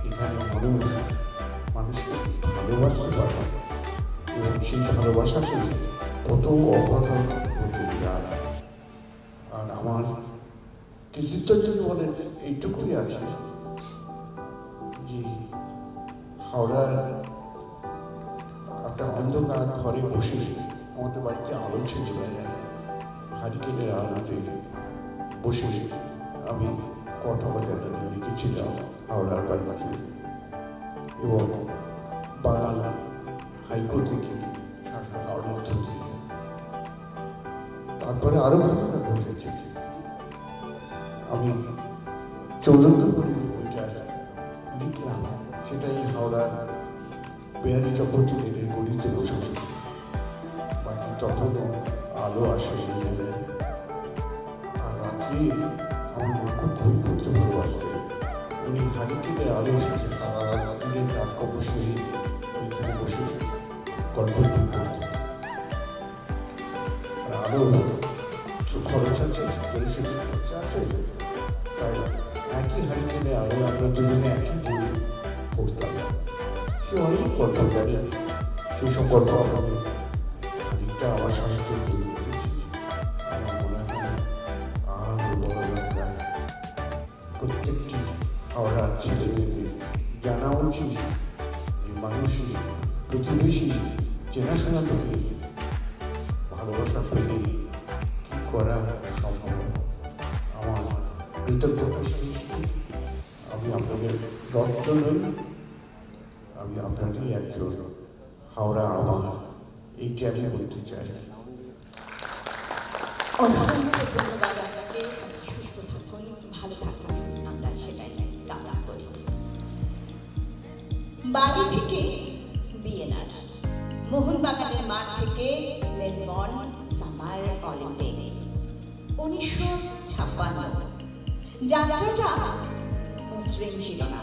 এখানে মানুষকে ভালোবাসতে পারে এবং সেই ভালোবাসাকে কত অঘটন ঘটে যায়। আর আমার কৃতিত্ব যদি বলেন এইটুকুই আছে যে হাওড়ার একটা অন্ধকার ঘরে বসে, আমাদের বাড়িতে আলো ছিল, হারিকেনের আলোতে বসে আমি কথা বাজারে লিখেছিলাম হাওড়ার বাড়িতে। এবং বাঙাল হাইকোর্ট থেকে হাওড়ার থেকে তারপরে আরো ঘটনা ঘটেছে। আমি চৌরঙ্গ করে ওইটা লিখলাম, সেটাই হাওড়ার বিহারি চক্রবর্তী লেনের গলিতে বসে বসে। বাকি তখনও আলো আসে আর রাত্রি আমার খুব বই পড়তে ভালোবাসতেন। উনি হারিকেনের আলো এসেছে, সারা রাত দিনের কাজকর্ম সেরে ওইখানে বসে গল্প বই পড়তেন। আরও তো খরচ আছে, পরিষেবা খরচা আছে, তাই একই হারিকেনে আলো আমরা দুজনে একই বই পড়তাম। সে অনেক গল্প জানে, সেসব গল্প আমাদের খানিকটা আমার সাহায্যে বই করেছি। আমার মনে হয় আরও বড় দরকার প্রত্যেকটি হাওড়ার ছেলে মেয়েদের জানা উচিত যে মানুষই প্রতিবেশী চেনাশোনা লোকে ভালোবাসা পেলে কী করা সম্ভব। আমার কৃতজ্ঞতা শেষ। আমি আপনাদের রত্ন নই, আমি আপনারই একজন। হাওড়া আমার, এইটি আমি বলতে চাই। অসংখ্য ধন্যবাদ আপনাকে। সুস্থ থাকুন, ভালো থাকুন, আমরা সেটাই কামনা করি। বাড়ি থেকে বিএনআর, মোহনবাগানের মাঠ থেকে মেলবর্ন সামার অলিম্পিক্স 1956। যাত্রাটা মসৃণ ছিল না।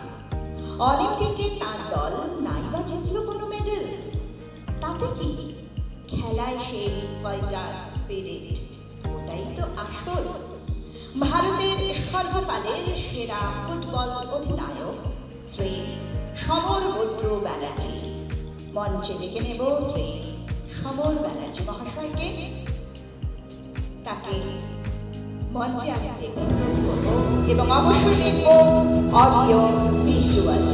অলিম্পিকে তার দল নাইবা জিতল কোনো মেডেল, তাতে কি? খেলায় সেই ফাইটার স্পিরিট, ওটাই তো আসল। ভারতের সর্বকালের সেরা ফুটবল অধিনায়ক শ্রী সমর ভদ্র ব্যানার্জি, মঞ্চে ডেকে নেব শ্রী সমর ব্যানার্জি মহাশয়কে। তাকে মঞ্চে আসতে অনুরোধ করব এবং অবশ্যই দেখব অডিও ভিজুয়াল।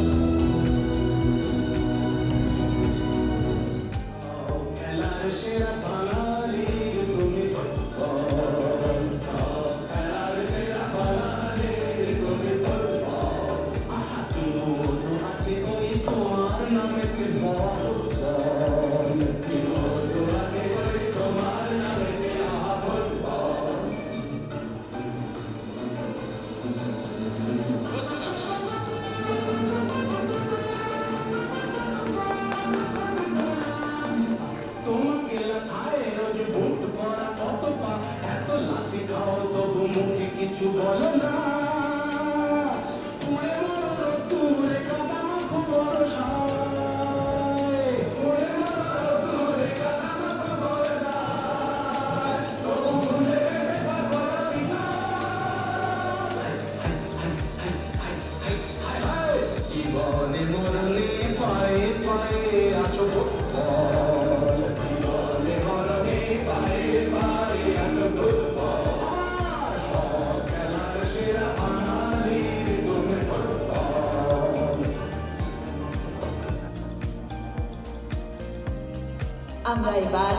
আমরা এবার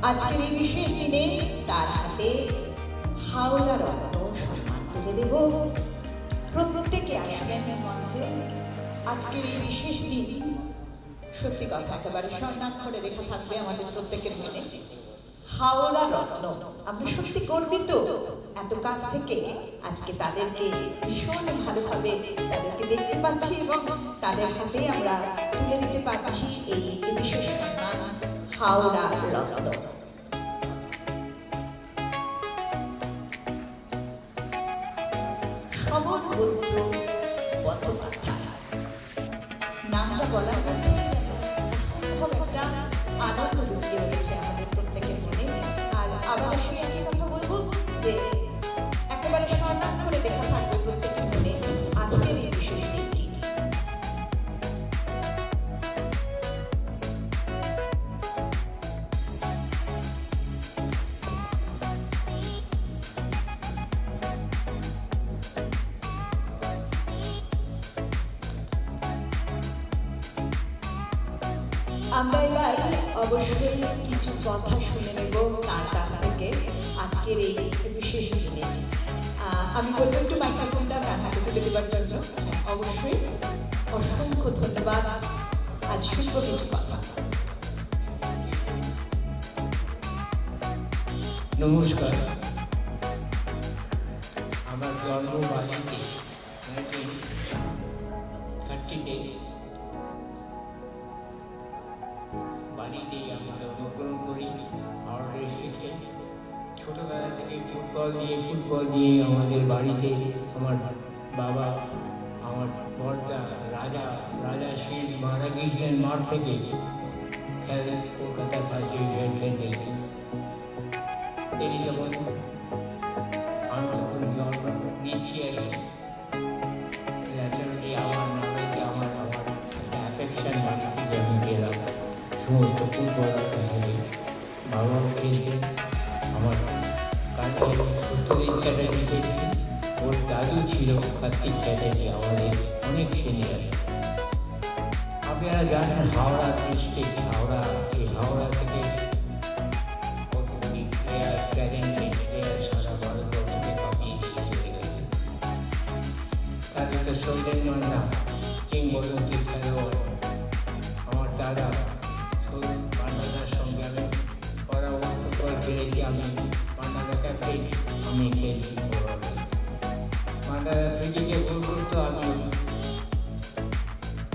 আজকের এই বিশেষ দিনে তার হাতে হাওড়া রত্ন সম্মান তুলে দেব। প্রত্যেকে আসবেন মঞ্চে। আজকের এই বিশেষ দিন সত্যি কথা একেবারে স্বর্ণাক্ষরে লেখা থাকবে আমাদের প্রত্যেকের মনে, হাওড়া রত্ন। আমরা সত্যি গর্বিত এত কাছ থেকে আজকে তাদেরকে ভীষণ ভালোভাবে তাদেরকে দেখতে পাচ্ছি এবং তাদের হাতে আমরা তুলে দিতে পারছি এই বিশেষ সম্মান হাওড়া রত্ন। সমর ভদ্র বন্দ্যোপাধ্যায়, নামটা বলার মধ্যে অসম্ভব একটা আনন্দ লুকিয়ে রয়েছে আমাদের প্রত্যেকের মনে। আর আবার সেই একই কথা বলবো যে একেবারে স্বর্ণাক্ষরে লেখা থাকবে প্রত্যেকের মনে আজকের এই বিশেষ দিনটি। আমরা এবার অবশ্যই কিছু কথা শুনে নেব তার কাছ থেকে আজকের এই বিশেষ দিনে। আমি বলবো একটু মাইক্রোফোনটা তার হাতে তুলে দেবার জন্য। অবশ্যই অসংখ্য ধন্যবাদ। আজ শুনব কিছু কথা। নমস্কার। আমার জন্ম বাড়িতে 1930-তে বাড়িতেই আমি জন্মগ্রহণ করি হাওড়া ডিস্ট্রিক্টে। ছোটোবেলা থেকে ফুটবল নিয়ে আমাদের বাড়িতে আমার বাবা, আমার বড়দা রাজা শীল মারা গিয়েছিলেন মাঠ থেকে কলকাতা ফার্স্ট ডিভিশন খেলতে। বাবা খেলতেন, আমার কাছে সত্যজিৎ চ্যাটার্জি খেলছি, ওর দাদু ছিল কার্তিক চ্যাটার্জি, আমাদের অনেক সিনিয়র। আপনারা জানেন হাওড়া ডিস্ট্রিক্ট, এই হাওড়া থেকে কতগুলি প্লেয়ার, ট্যালেন্টেড প্লেয়ার সারা ভারতবর্ষকে কাঁপিয়ে দিয়ে চলে গেছে। তার ভিতরে শৈলেন মান্না কিংবদন্তি খেলোয়াড়। আমার দাদা মান্নাদার সঙ্গে আমি পরামর্শ করে খেলেছি, আমি মান্নাদা ক্যাপ্টেন, আমি খেলছি ফরওয়ার্ডে। মান্নাদা ফ্রিকিকে গোল করতো, আমি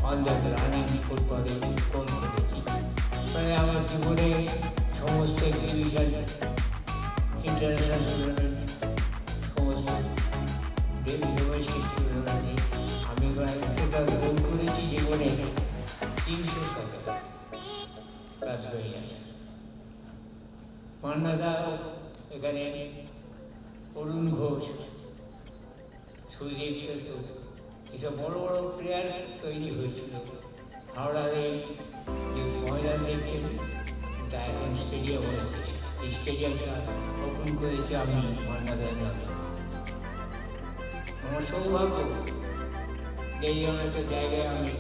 অন দ্য রানিং ফুটবলে গোল করেছি। মানে আমার জীবনে সমস্ত এক্সিবিশন, ইন্টারন্যাশনাল টুর্নামেন্ট, সমস্ত ডোমেস্টিক টুর্নামেন্টে আমি টোটাল গোল করেছি জীবনে 317 প্লাস মাইনাস। মান্নাদা এখানে অরুণ ঘোষ, সুদীপ খেলতো, এসব বড় বড় প্লেয়ার তৈরি হয়েছিল। হাওড়ারে যে ময়দান দেখছেন তা এখন স্টেডিয়াম হয়েছে, এই স্টেডিয়ামটা ওপেন করেছি আমি মান্নাদার নামে। আমার সৌভাগ্য যে এইরকম একটা জায়গায় আমি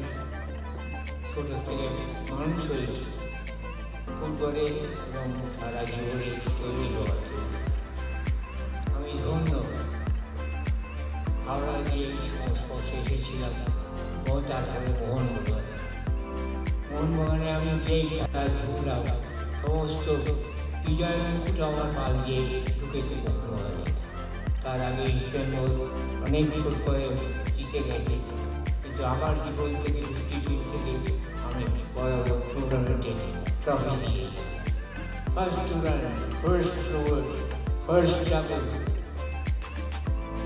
ছোটোর থেকে মানুষ হয়েছি, ফুটবলে এবং সারা জীবনে তৈরি হওয়ার জন্য আমি ধন্য। হাওড়া দিয়ে এই সংস্পর্শে এসেছিলাম এবং তারপরে মোহনবাগানে আমি যে খেলা ঢুকলাম, সমস্ত বিজয় মুকুট আমার পাল দিয়ে ঢুকেছে মোহনবাগানে। তার আগে ইস্ট বেঙ্গল অনেক ফুটবলে জিতে গেছে, কিন্তু আমার জীবন থেকে টি থেকে আমি বড় বড় টুর্নামেন্টে ট্রফি দিয়েছি। First tournament, first floor, first double,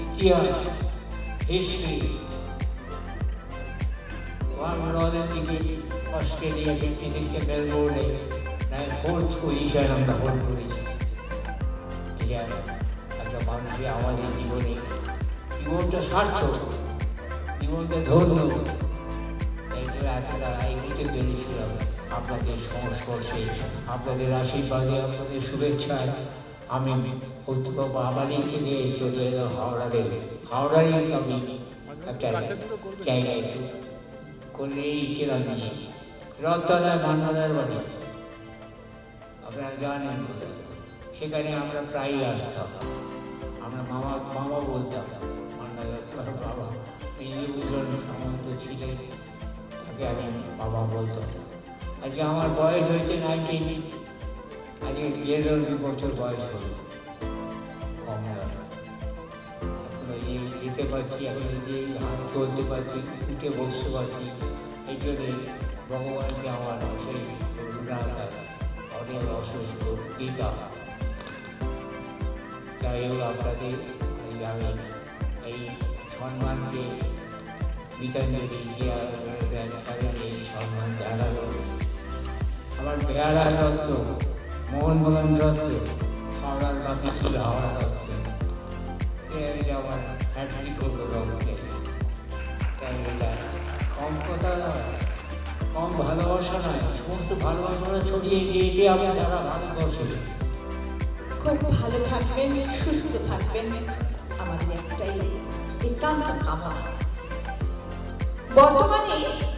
ইতিহাস, হিস্ট্রি। দিকে অস্ট্রেলিয়া 56 মেলবোর্নে 4th পজিশন আমরা হোল্ড করেছি। এটা একটা মানুষের আমাদের জীবনটা সার্থক, জীবনটা ধন্য। এতটা এগিয়ে পেরেছিলাম আপনাদের সংস্পর্শে, আপনাদের আশীর্বাদে, আপনাদের শুভেচ্ছায় আমি বাবালি থেকে চলে এলাম হাওড়ারই আমি একটা জায়গায় কলেই ছিলাম নিয়ে রথতলায় মান্নাদার বাড়ি, আপনারা জানেন, সেখানে আমরা প্রায়ই আসতাম। আমরা মামা বলতাম, মান্নাদার বাবা বিভূষণ সামন্ত ছিলেন, তাকে আমি বাবা বলতাম। আজকে আমার বয়স হয়েছে 19, আজকে 11 বছর বয়স হল, কম নয়। এখন যেতে পারছি, এখন যে চলতে পারছি, উঠে বসতে পারছি, এই জন্যে ভগবানকে আমার সেই করুণাতার অনেক অশেষ কৃপা। যাই হোক, আপনাদের আমি এই সম্মানকে গীতাঞ্জলি দেন, তাদের এই সম্মান জানালো। আমার বেহারা দত্ত, মোহনবাগান দত্ত, হাওড়ার বাকি ছিল হাওড়া দত্ত, সে আমার হ্যাট্রিক করলো দত্তে। তাই এটা কম কথা নয়, কম ভালোবাসা নয়, সমস্ত ভালোবাসাটা ছড়িয়ে দিয়েছে আমরা সারা ভারতবর্ষে। খুব ভালো থাকবেন, সুস্থ থাকবেন, আমাদের একটাই একান্ত কামনা। বর্তমানে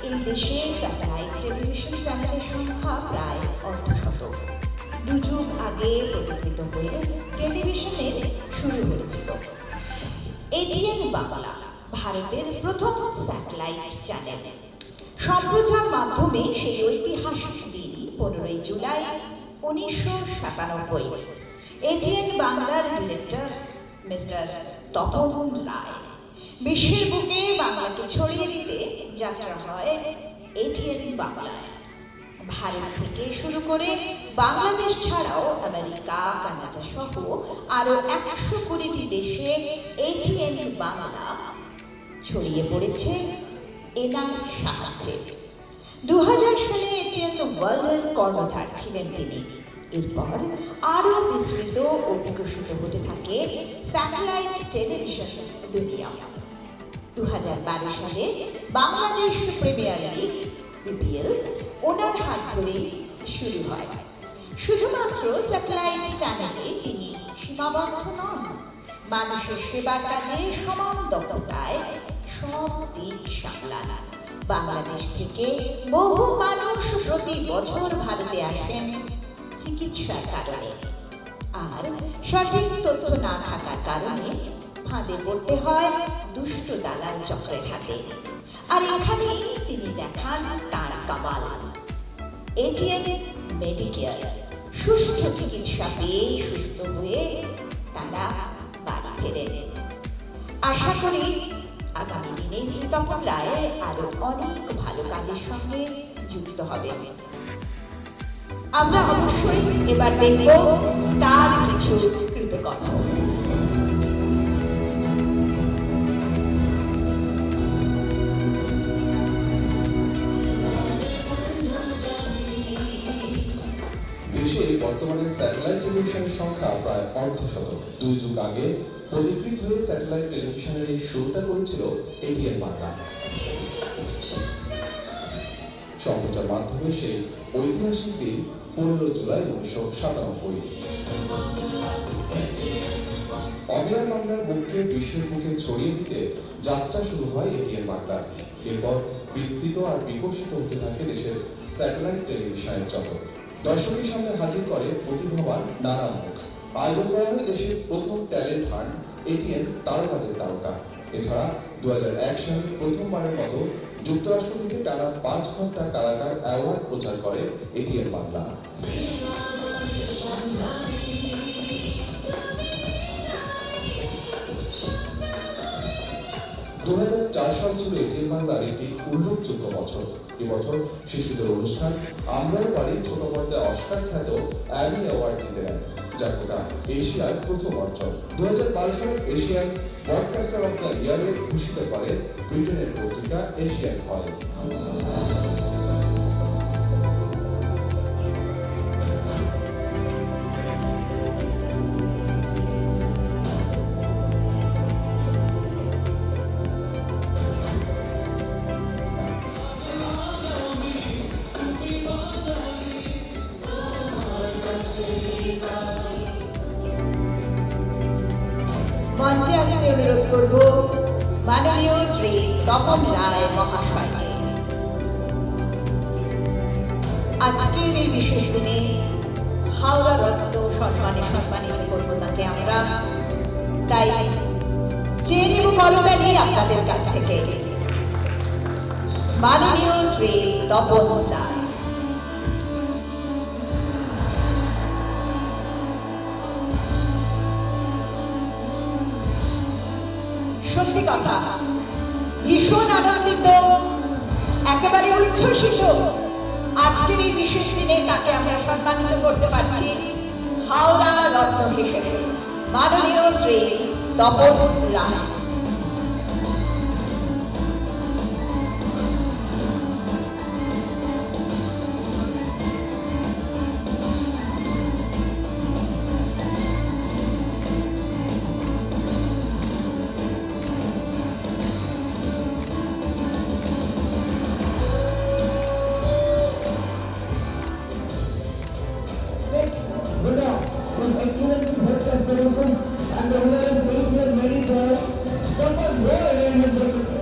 এই দেশে স্যাটেলাইট টেলিভিশন চ্যানেলের সংখ্যা প্রায় 1/2। 2 যুগ আগে প্রতিকৃত হয়ে টেলিভিশনের শুরু হয়েছিল। এটিএন বাংলা ভারতের প্রথম স্যাটেলাইট চ্যানেল। সম্প্রচার মাধ্যমে সেই ঐতিহাসিক দিন 15 জুলাই 1997। এটিএন বাংলার ডিরেক্টর মিস্টার তপন রায়। বিশ্বের বুকে বাংলাকে ছড়িয়ে দিতে যাত্রা হয় এটিএন বাংলায়। ভারত থেকে শুরু করে বাংলাদেশ ছাড়াও আমেরিকা, কানাডা সহ আরো 120টি দেশে এটিএন বাংলা ছড়িয়ে পড়েছে এনার সাহায্যে। 2000 সালে এটিএন ওয়ার্ল্ডের কর্ণধার ছিলেন তিনি। এরপর আরও বিস্তৃত ও বিকশিত হতে থাকে স্যাটেলাইট টেলিভিশন দুনিয়া। 2012 সালে বাংলাদেশ প্রিমিয়ার লিগ BPL ওনার হাত ধরেই শুরু হয়। শুধুমাত্র স্যাটেলাইট চ্যানেলে তিনি সীমাবদ্ধ নন, মানুষের সেবার কাজে সমান দক্ষতায় সব দিক সামলান। বাংলাদেশ থেকে বহু মানুষ প্রতি বছর ভারতে আসেন চিকিৎসার কারণে, আর সঠিক তথ্য না থাকার কারণে ফাঁদে পড়তে হয় দুষ্ট দালাল চক্রের হাতে। আর এখানেই তিনি দেখান তার কামাল। এটিএন মেডিকেয়ার, সুষ্ঠু চিকিৎসা পেয়ে সুস্থ হয়ে তারা বাড়ি ফেরেন। আশা করি আগামী দিনে শ্রী তপন রায় আরো অনেক ভালো কাজের সঙ্গে যুক্ত হবে। আমরা অবশ্যই এবার দেখব তার কিছু কৃতকর্ম। দেশে বর্তমানে স্যাটেলাইট টেলিভিশনের সংখ্যা প্রায় অর্ধশত। 2 যুগ আগে পথিকৃত হয়ে স্যাটেলাইট টেলিভিশনের এই শুরুটা করেছিল এটিএন বাংলা। সম্প্রচার মাধ্যমে সেই ঐতিহাসিক দিন 15 জুলাই 1997। অবিরাম বাংলার মুখকে বিশ্বের মুখে ছড়িয়ে দিতে যাত্রা শুরু হয় এটিএন বাংলার। এরপর বিস্তৃত আর বিকশিত হতে থাকে দেশের স্যাটেলাইট টেলিভিশনের জগৎ। দর্শকের সামনে হাজির করে প্রতিভাবান নানা মুখ। আয়োজন করা হয় দেশের প্রথম ট্যালেন্ট হান্ট, এটিএন তারকাদের তারকা। এছাড়া 2001 সালে প্রথমবারের মতো যুক্তরাষ্ট্র থেকে টানা 5 ঘন্টা কালাকার অ্যাওয়ার্ড প্রচার করে এটিএন বাংলা। 2004 সাল ছিল এটিএন বাংলার একটি উল্লেখযোগ্য বছর। এবছর শিশুদের অনুষ্ঠান আমরাও পারি ছোট পর্দায় অস্কার খ্যাত অ্যামি অ্যাওয়ার্ড জিতে নেয়, যা গোটা এশিয়ার প্রথম অর্জন। 2012 সালে এশিয়ান ব্রডকাস্টার অফ দ্য ইয়ারে ঘোষিত করে ব্রিটেনের পত্রিকা এশিয়ান ভয়েস। মঞ্চে আসতে অনুরোধ করব মাননীয় শ্রী তপন রায় মহাশয়কে। আজকের এই বিশেষ দিনে হাওড়া রত্ন সম্মানে সম্মানিত করব তাকে আমরা, তাই চেয়ে নেব করতালি আপনাদের কাছ থেকে। মাননীয় শ্রী তপন রায়। সত্যি কথা, ভীষণ আনন্দিত, একেবারে উচ্ছ্বসিত আজকের এই বিশেষ দিনে তাকে আমরা সম্মানিত করতে পারছি হাওড়া রত্ন হিসেবে মাননীয় Shri Tapan Roy. winner was excellence in healthcare services and the winner is ATM Medicare. Someone roar, ladies and gentlemen.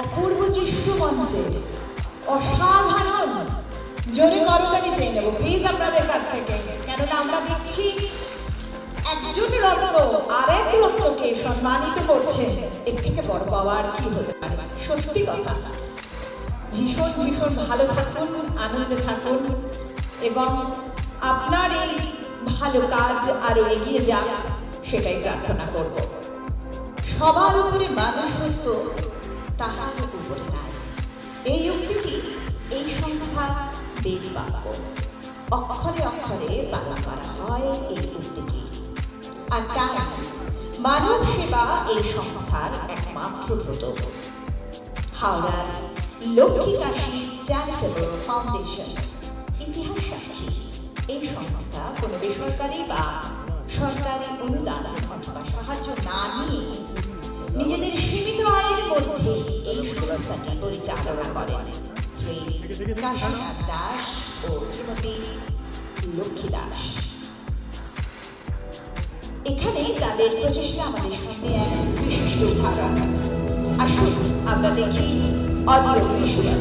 অপূর্ব দৃশ্য মঞ্চে অসাধারণ, জোরে করতালি চেয়ে নেব প্লিজ আপনাদের কাছ থেকে, কেননা আমরা দেখছি একজন রত্ন আরেক রত্নকে সম্মানিত করছে। এর থেকে বড় পাওয়ার কি হতে পারে? সত্যি কথা, ভীষণ ভীষণ ভালো থাকুন, আনন্দে থাকুন এবং আপনার এই ভালো কাজ আরো এগিয়ে যাক সেটাই প্রার্থনা করব। সবার উপরে মানুষত্ব, তাহার উপরে নাই, এই উক্তিটি এই সংস্থা বেদ বাক্য। অক্ষরে অক্ষরে পালন করা হয় এই উক্তিটি। আর তাই মানব সেবা এই সংস্থার একমাত্র ব্রত। হাওড়ার লক্ষ্মী কাশী চ্যারিটেবল ফাউন্ডেশন ইতিহাস সাক্ষী। এই সংস্থা কোনো বেসরকারি বা সরকারি অনুদান অথবা সাহায্য না নিয়ে নিজেদের সীমিত আয়ের মধ্যে এই সংস্থাটি পরিচালনা করেন শ্রী কাশীনাথ দাস ও শ্রীমতী লক্ষ্মী দাস। এখানে তাদের প্রচেষ্টা আমাদের সামনে এক বিশিষ্ট উদাহরণ। আসুন আমরা দেখি অডিও ভিজুয়াল।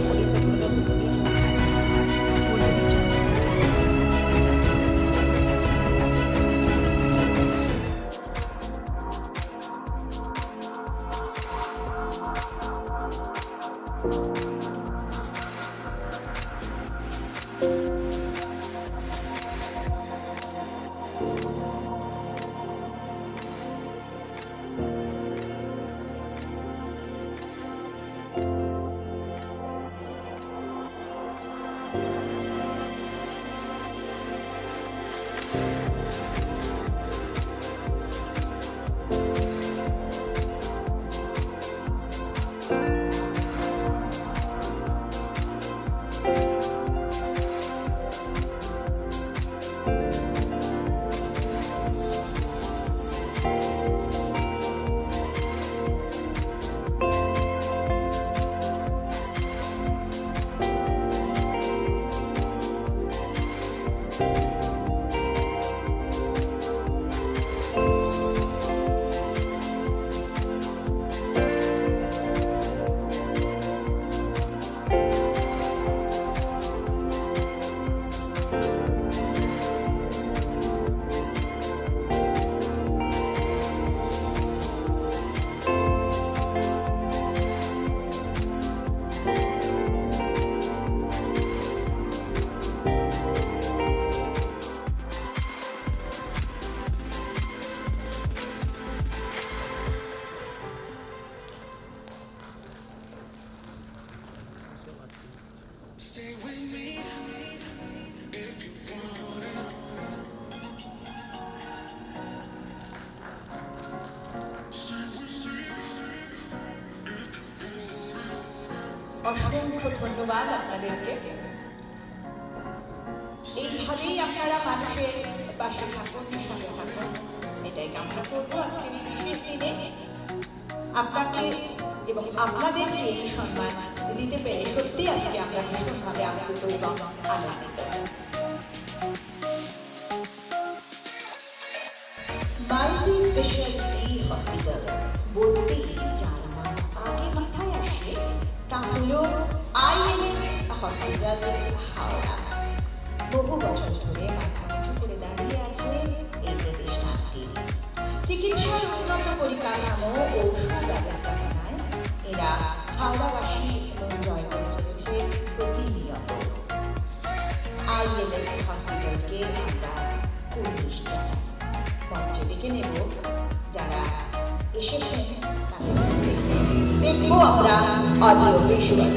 অসংখ্য ধন্যবাদ আপনাদেরকে। এইভাবেই আপনারা মানুষের পাশে থাকুন, সাথে থাকুন, এটাই কামনা করবো আজকের এই বিশেষ দিনে। আপনাকে এবং আপনাদেরকে এই সম্মান দিতে পেরে সত্যি আজকে আমরা ভীষণভাবে আপ্লুত এবং আনন্দিত। মাল্টি স্পেশালিটি হসপিটাল বলতেই যার নাম আগে মাথায় আসে তা হলো ILS হসপিটাল হাওড়া। বহু বছর ধরে মাথা উঁচু করে দাঁড়িয়ে আছে এই প্রতিষ্ঠানটি। চিকিৎসার উন্নত পরিকাঠামো ও সুব্যবস্থাপনায় এরা হাওড়াবাসীর মন জয় করে চলেছে প্রতিনিয়ত। ILS হসপিটালকে আমরা কুর্নিশ জানাই। মঞ্চে ডেকে নেব যারা এসেছেন তাদের দেখব আমরা অডিও ভিজুয়াল।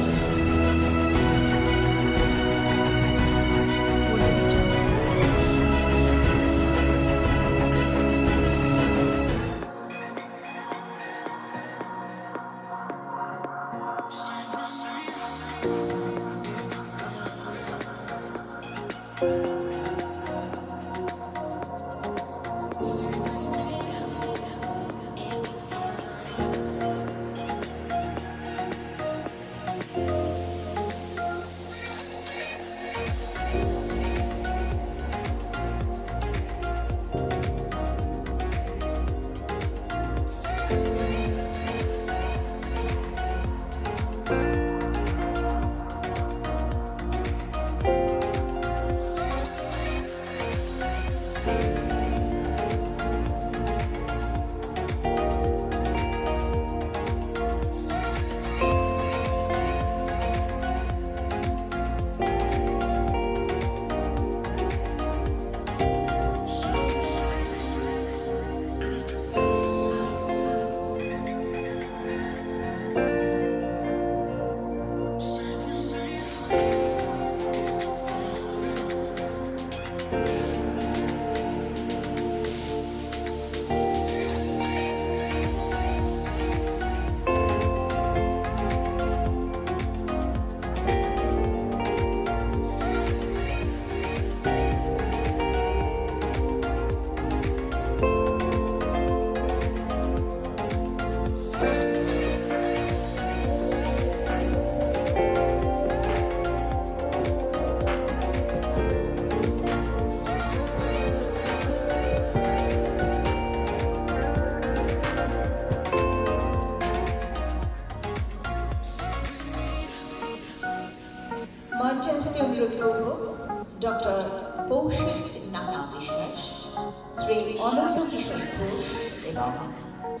কিশোর ঘোষ এবং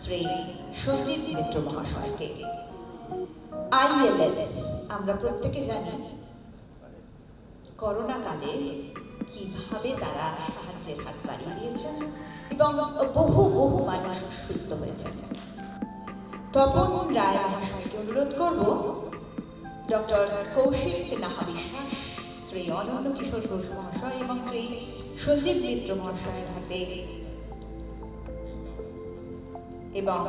শ্রী সঞ্জীব মিত্র মহাশয়কে। ILS আমরা প্রত্যেকে জানি করোনা কালে কিভাবে তারা সাহায্যের হাত বাড়িয়ে দিয়েছেন এবং বহু বহু মানুষ সুস্থ হয়েছেন। তপন রায় মহাশয়কে অনুরোধ করব ডক্টর কৌশিক নাহা বিশ্বাস, শ্রী অনন্য কিশোর ঘোষ মহাশয় এবং শ্রী সঞ্জীব মিত্র মহাশয়ের হাতে এবং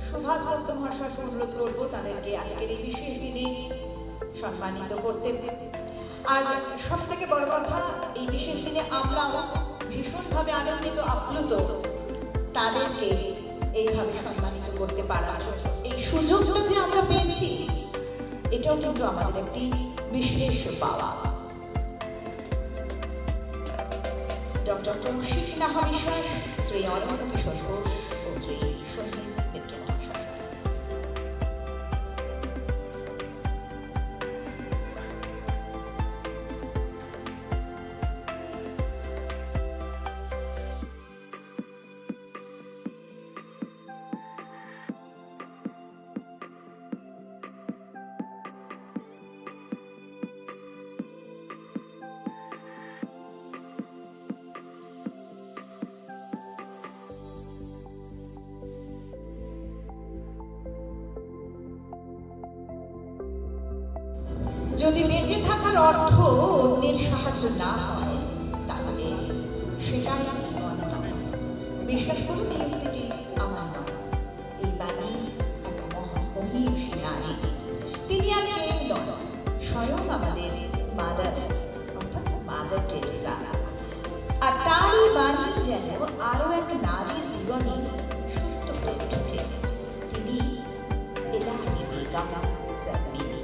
সুভাষ দত্ত মহাশয়কে অনুরোধ করব তাদেরকে আজকের এই বিশেষ দিনে সম্মানিত করতে। আর সব থেকে বড় কথা, এই বিশেষ দিনে আমরাও ভীষণভাবে আনন্দিত আপ্লুত তাদেরকে এইভাবে সম্মানিত করতে পারার জন্য। এই সুযোগটা যে আমরা পেয়েছি এটাও কিন্তু আমাদের একটি বিশেষ পাওয়া। ডক্টর কৌশিক নাহা বিশ্বাস, শ্রী অনন্য কিশোর ঘোষ ও শ্রী সঞ্জীব মিত্র মহাশয়। যদি বেঁচে থাকার অর্থ অন্যের সাহায্য না হয় তাহলে সেটাই জীবন নয়। বিশ্বাস করুন, এই উক্তিটি আমার নয়, এই বাণী এক মহিষী নারী। তিনি আর কেউ নন, স্বয়ং আমাদের মাদার অর্থাৎ মাদার টেরেসা। আর তারই বাণী যেন আরো এক নারীর জীবনে সত্য হয়ে উঠেছে। তিনি এলাহি বেগম সালমিনী।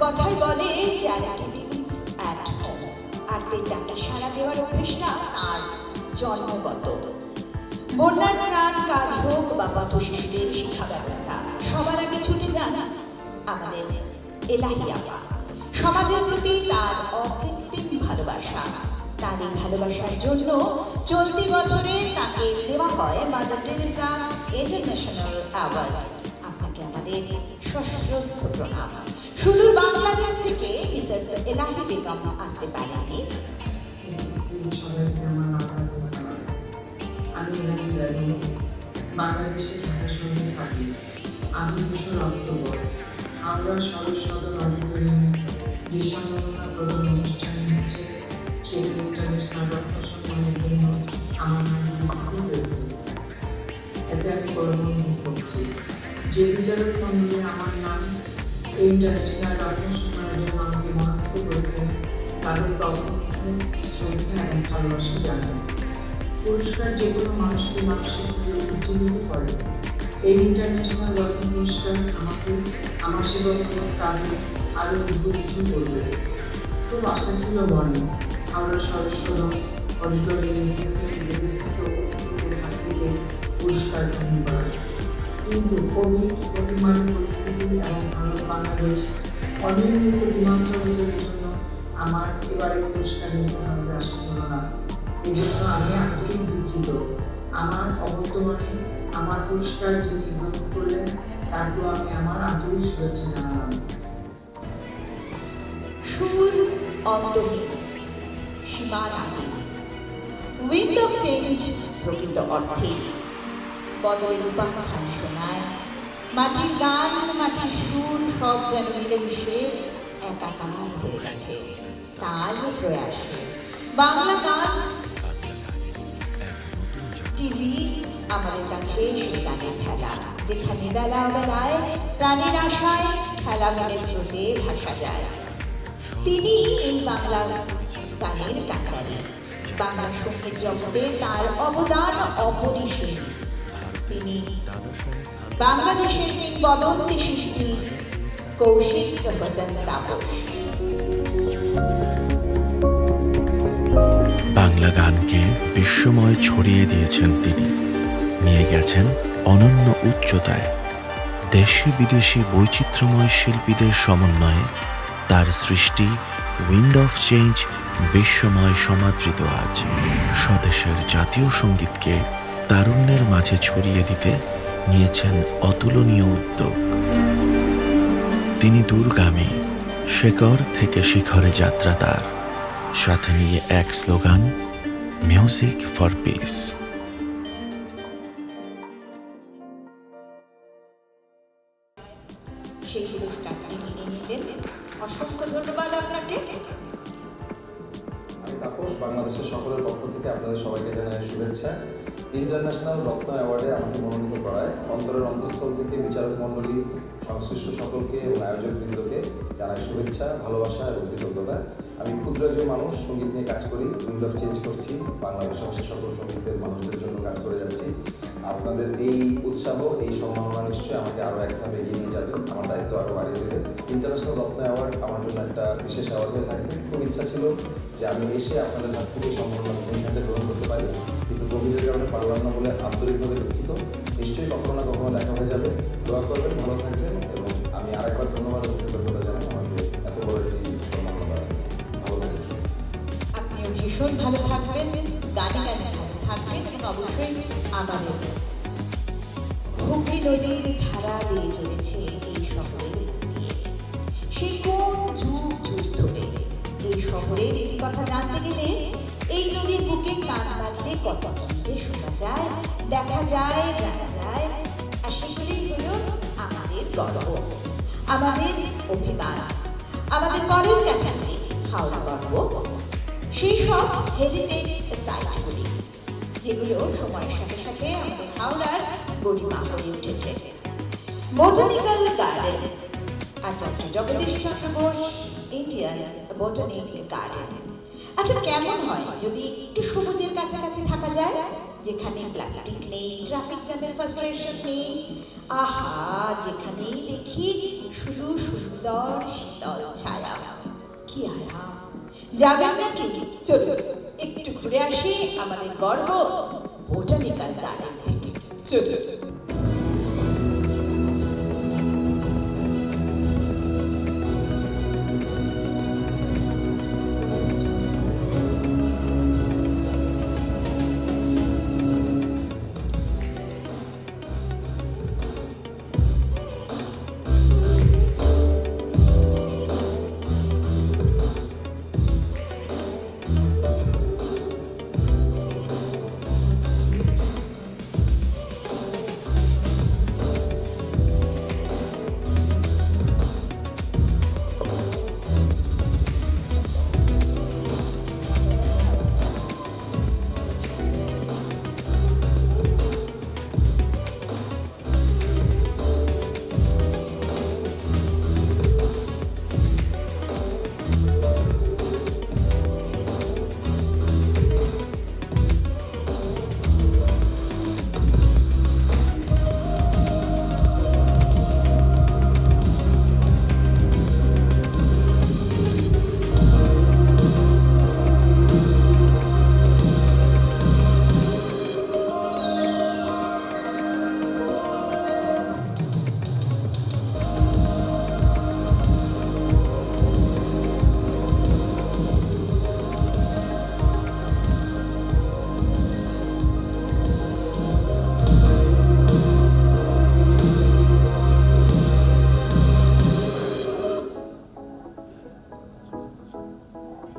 কথাই বলে চ্যারিটি বিগিনস অ্যাট হোম, আর তার ডাকে সাড়া দেওয়ার অভ্যেসটা তার জন্মগত। বন্যার ত্রাণ কাজ হোক বা পথ শিশুদের শিক্ষা ব্যবস্থা, সবার আগে ছুটে যান আমাদের এলাহি আপা। সমাজের প্রতি তার অকৃত্রিম ভালোবাসা, তার এই ভালোবাসার জন্য চলতি বছরে তাকে দেওয়া হয় মাদার টেরেসা ইন্টারন্যাশনাল অ্যাওয়ার্ড। আপনাকে আমাদের সশ্রদ্ধ প্রণাম। সুদূর বাংলাদেশ থেকে মিসেস এলাহি বেগম আসতে পারেননি। আমি এলাহি বেগম, বাংলাদেশের ঢাকা শহরে থাকি। আজ 2 অক্টোবর আমরা সদর সদর অডিটোরিয়ামে যে সম্মাননা প্রদান অনুষ্ঠান হচ্ছে সেটি ইন্টারন্যাশনাল রক্ত সম্মানের জন্য আমার নাম বিবেচিত হয়েছে। এতে আমি গর্ব অনুভব করছি। যে বিচারক মন্ডলে আমার নাম এই ইন্টারন্যাশনাল রক্ত সম্মানের জন্য আমাকে মনোনীত করেছেন তাদের কখনো শ্রদ্ধা এবং ভালোবাসা জানাই। পুরস্কার যে কোনো মানুষকে মানসিকভাবে উজ্জীবিত করে। এই ইন্টারন্যাশনাল রত্ন পুরস্কার আমাকে আমার সেবামূলক কাজে আরও উদ্বুদ্ধ করবে। খুব আশা ছিল মনে আমরা সদস্য অডিটোরিয়ামে উপস্থিত বিশিষ্ট অতিথিদের হাত থেকে পুরস্কার গ্রহণ করা, কিন্তু কোভিড প্রতিমানের পরিস্থিতি এবং ভারত বাংলাদেশ অনিয়মিত বিমান চলাচলের জন্য আমার এবারে পুরস্কার নিতে ভারতে আসা হলো না। এই জন্য আমি আন্তরিক দুঃখিত। আমার অবর্তমানে আমার পুরস্কার যিনি গ্রহণ করলেন তাকেও আমি আমার আন্তরিক শুভেচ্ছা জানালাম। সুর অন্তহীন, সীমানাহীন, উইন্ড অফ চেঞ্জ প্রকৃত অর্থে বদলের উপাখ্যান শোনায়। মাটির গান, মাটির সুর সব যেন মিলেমিশে একাকার হয়ে গেছে তার প্রয়াসে। বাংলা গান টিভি আমাদের কাছে সেই গানের খেলা, যেখানে বেলা বেলায় প্রাণের আশায় খেলা মনে স্রোতে ভাসা যায়। তিনি এই বাংলা গানের কান্ডারি। বাংলা সঙ্গীত জগতে তার অবদান অপরিসীম। তিনি বাংলাদেশের কিংবদন্তি শিল্পী কৌশিক হোসেন তাপস। বাংলা গানকে বিশ্বময় ছড়িয়ে দিয়েছেন তিনি, নিয়ে গেছেন অনন্য উচ্চতায়। দেশি বিদেশি বৈচিত্র্যময় শিল্পীদের সমন্বয়ে তার সৃষ্টি উইন্ড অফ চেঞ্জ বিশ্বময় সমাদৃত আজ। স্বদেশের জাতীয় সঙ্গীতকে তারুণ্যের মাঝে ছড়িয়ে দিতে নিয়েছেন অতুলনীয় উদ্যোগ। তিনি দূরগামী, শেকর থেকে শিখরে যাত্রা তার, সাথে নিয়ে এক স্লোগান, মিউজিক ফর পিস। সেই পুরস্কারটি তিনি নিলেন। অসংখ্য ধন্যবাদ আপনাকে। আমি তাপস, বাংলাদেশের সকলের পক্ষ থেকে আপনাদের সবাইকে জানাই শুভেচ্ছা। ইন্টারন্যাশনাল রত্ন অ্যাওয়ার্ডে আমাকে মনোনীত করায় অন্তরের অন্তঃস্থল থেকে বিচারক মণ্ডলী, সংশ্লিষ্ট সকলকে এবং আয়োজকবৃন্দকে জানাই শুভেচ্ছা, ভালোবাসা এবং কৃতজ্ঞতা। আমি ক্ষুদ্র একজন মানুষ, সঙ্গীত নিয়ে কাজ করি, উইন্ড অফ চেঞ্জ করছি, বাংলা ভাষাভাষী সকল সঙ্গীতের মানুষদের জন্য কাজ করে যাচ্ছি। আপনাদের এই উৎসাহ, এই সম্মাননা নিশ্চয়ই আমাকে আরও এক ধাপ এগিয়ে নিয়ে যাবে, আমার দায়িত্ব আরও বাড়িয়ে দেবে। ইন্টারন্যাশনাল রত্ন অ্যাওয়ার্ড আমার জন্য একটা বিশেষ অ্যাওয়ার্ড হয়ে থাকবে। খুব ইচ্ছা ছিল যে আমি এসে আপনাদের হাত থেকে সম্মাননা নিজ হাতে গ্রহণ করতে পারি, কিন্তু কোভিডের কারণে পারলাম না বলে আন্তরিকভাবে দুঃখিত। নিশ্চয়ই কখনো না কখনো দেখা হয়ে যাবে। দোয়া করবেন, ভালো থাকবেন, এবং আমি আরেকবার ধন্যবাদ এবং কৃতজ্ঞতা জানাই আমাকে এত বড় একটি সম্মাননা দেওয়ার। ভালো থাকবেন। আপনিও ভীষণ ভালো থাকবেন, গানে গানে ভালো থাকবেন, এবং অবশ্যই আমাদের হুগলি নদীর ধারা বেয়ে চলেছে এই শহরের বুক দিয়ে। সেই কোন যুগ যুগ ধরে এই শহরের কথা জানতে গেলে এই নদীর বুকে কান বাঁধলে কত কি যে শোনা যায়, দেখা যায়, জানা যায়। আর সেগুলোই হলো আমাদের গর্ব, আমাদের অভিমান, আমাদের পরের কাছাকাছি হাওড়া গর্ব। সেই সব হেরিটেজ সাইটগুলি যেগুলো সময়ের সাথে সাথে আমাদের হাওড়ার গরিমা হয়ে উঠেছে। বোটানিক্যাল গার্ডেন, আচার্য Jagadish Chandra Bose Indian botanic garden. আচ্ছা, কেমন হয় যদি একটু সবুজের কাছাকাছি থাকা যায়, যেখানে প্লাস্টিক নেই, ট্রাফিক জ্যামের ফ্রাস্ট্রেশন নেই। আহা, যেখানেই দেখি শুধু সুন্দর শীতল ছায়া, কি আরাম। যাবেন নাকি? চলুন একটু ঘুরে আসি আমাদের গর্ব বোটানিক্যাল গার্ডেন থেকে। চলুন।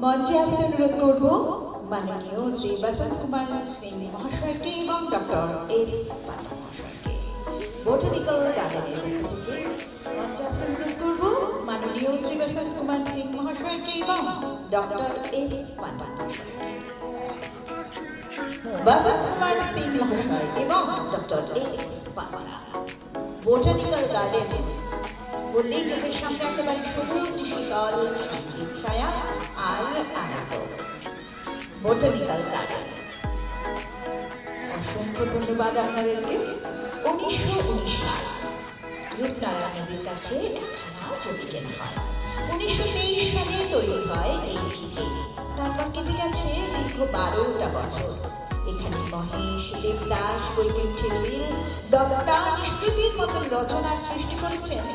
মঞ্চে আসতে অনুরোধ করব মাননীয় শ্রী বসন্ত কুমার সিং মহাশয়কে এবং ডক্টর এস পাঠক মহাশয়কে। বোটানিক্যাল গার্ডেনের পক্ষ থেকে মঞ্চে আসতে অনুরোধ করব মাননীয় শ্রী বসন্ত কুমার সিং মহাশয়কে এবং ডক্টর এস পাঠক মহাশয়কে। বসন্ত কুমার সিং মহাশয় এবং ডক্টর এস পাঠক। বোটানিক্যাল গার্ডেন বললেই চোখের সামনে একেবারে সবুজ শীতল শান্তির ছায়া আর আনন্দ। বোটানিক্যাল গার্ডেন, অসংখ্য ধন্যবাদ আপনাদেরকে। 1919 সাল রূপনারায়ণ নদীর কাছে একখানা জমি কেনা হয়। 1923 সালে তৈরি হয় এই ভিটে। তারপর কেটে গেছে দীর্ঘ 12টা বছর। এখানে মহেশ, দেবদাস, বৈকুণ্ঠের বিল, দত্তা, নিষ্কৃতির মতন রচনার সৃষ্টি করেছেন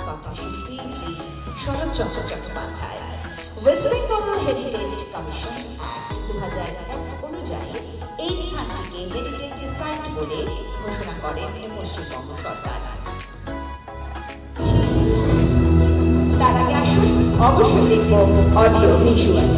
কথাশিল্পী Shri Saratchandra Chattopadhyay. West Bengal heritage commission act 2001 অনুযায়ী এই স্থানটিকে হেরিটেজ সাইট বলে ঘোষণা করেন পশ্চিমবঙ্গ সরকার। তার আগে আসুন অবশ্যই দেখব অডিও ভিজুয়াল।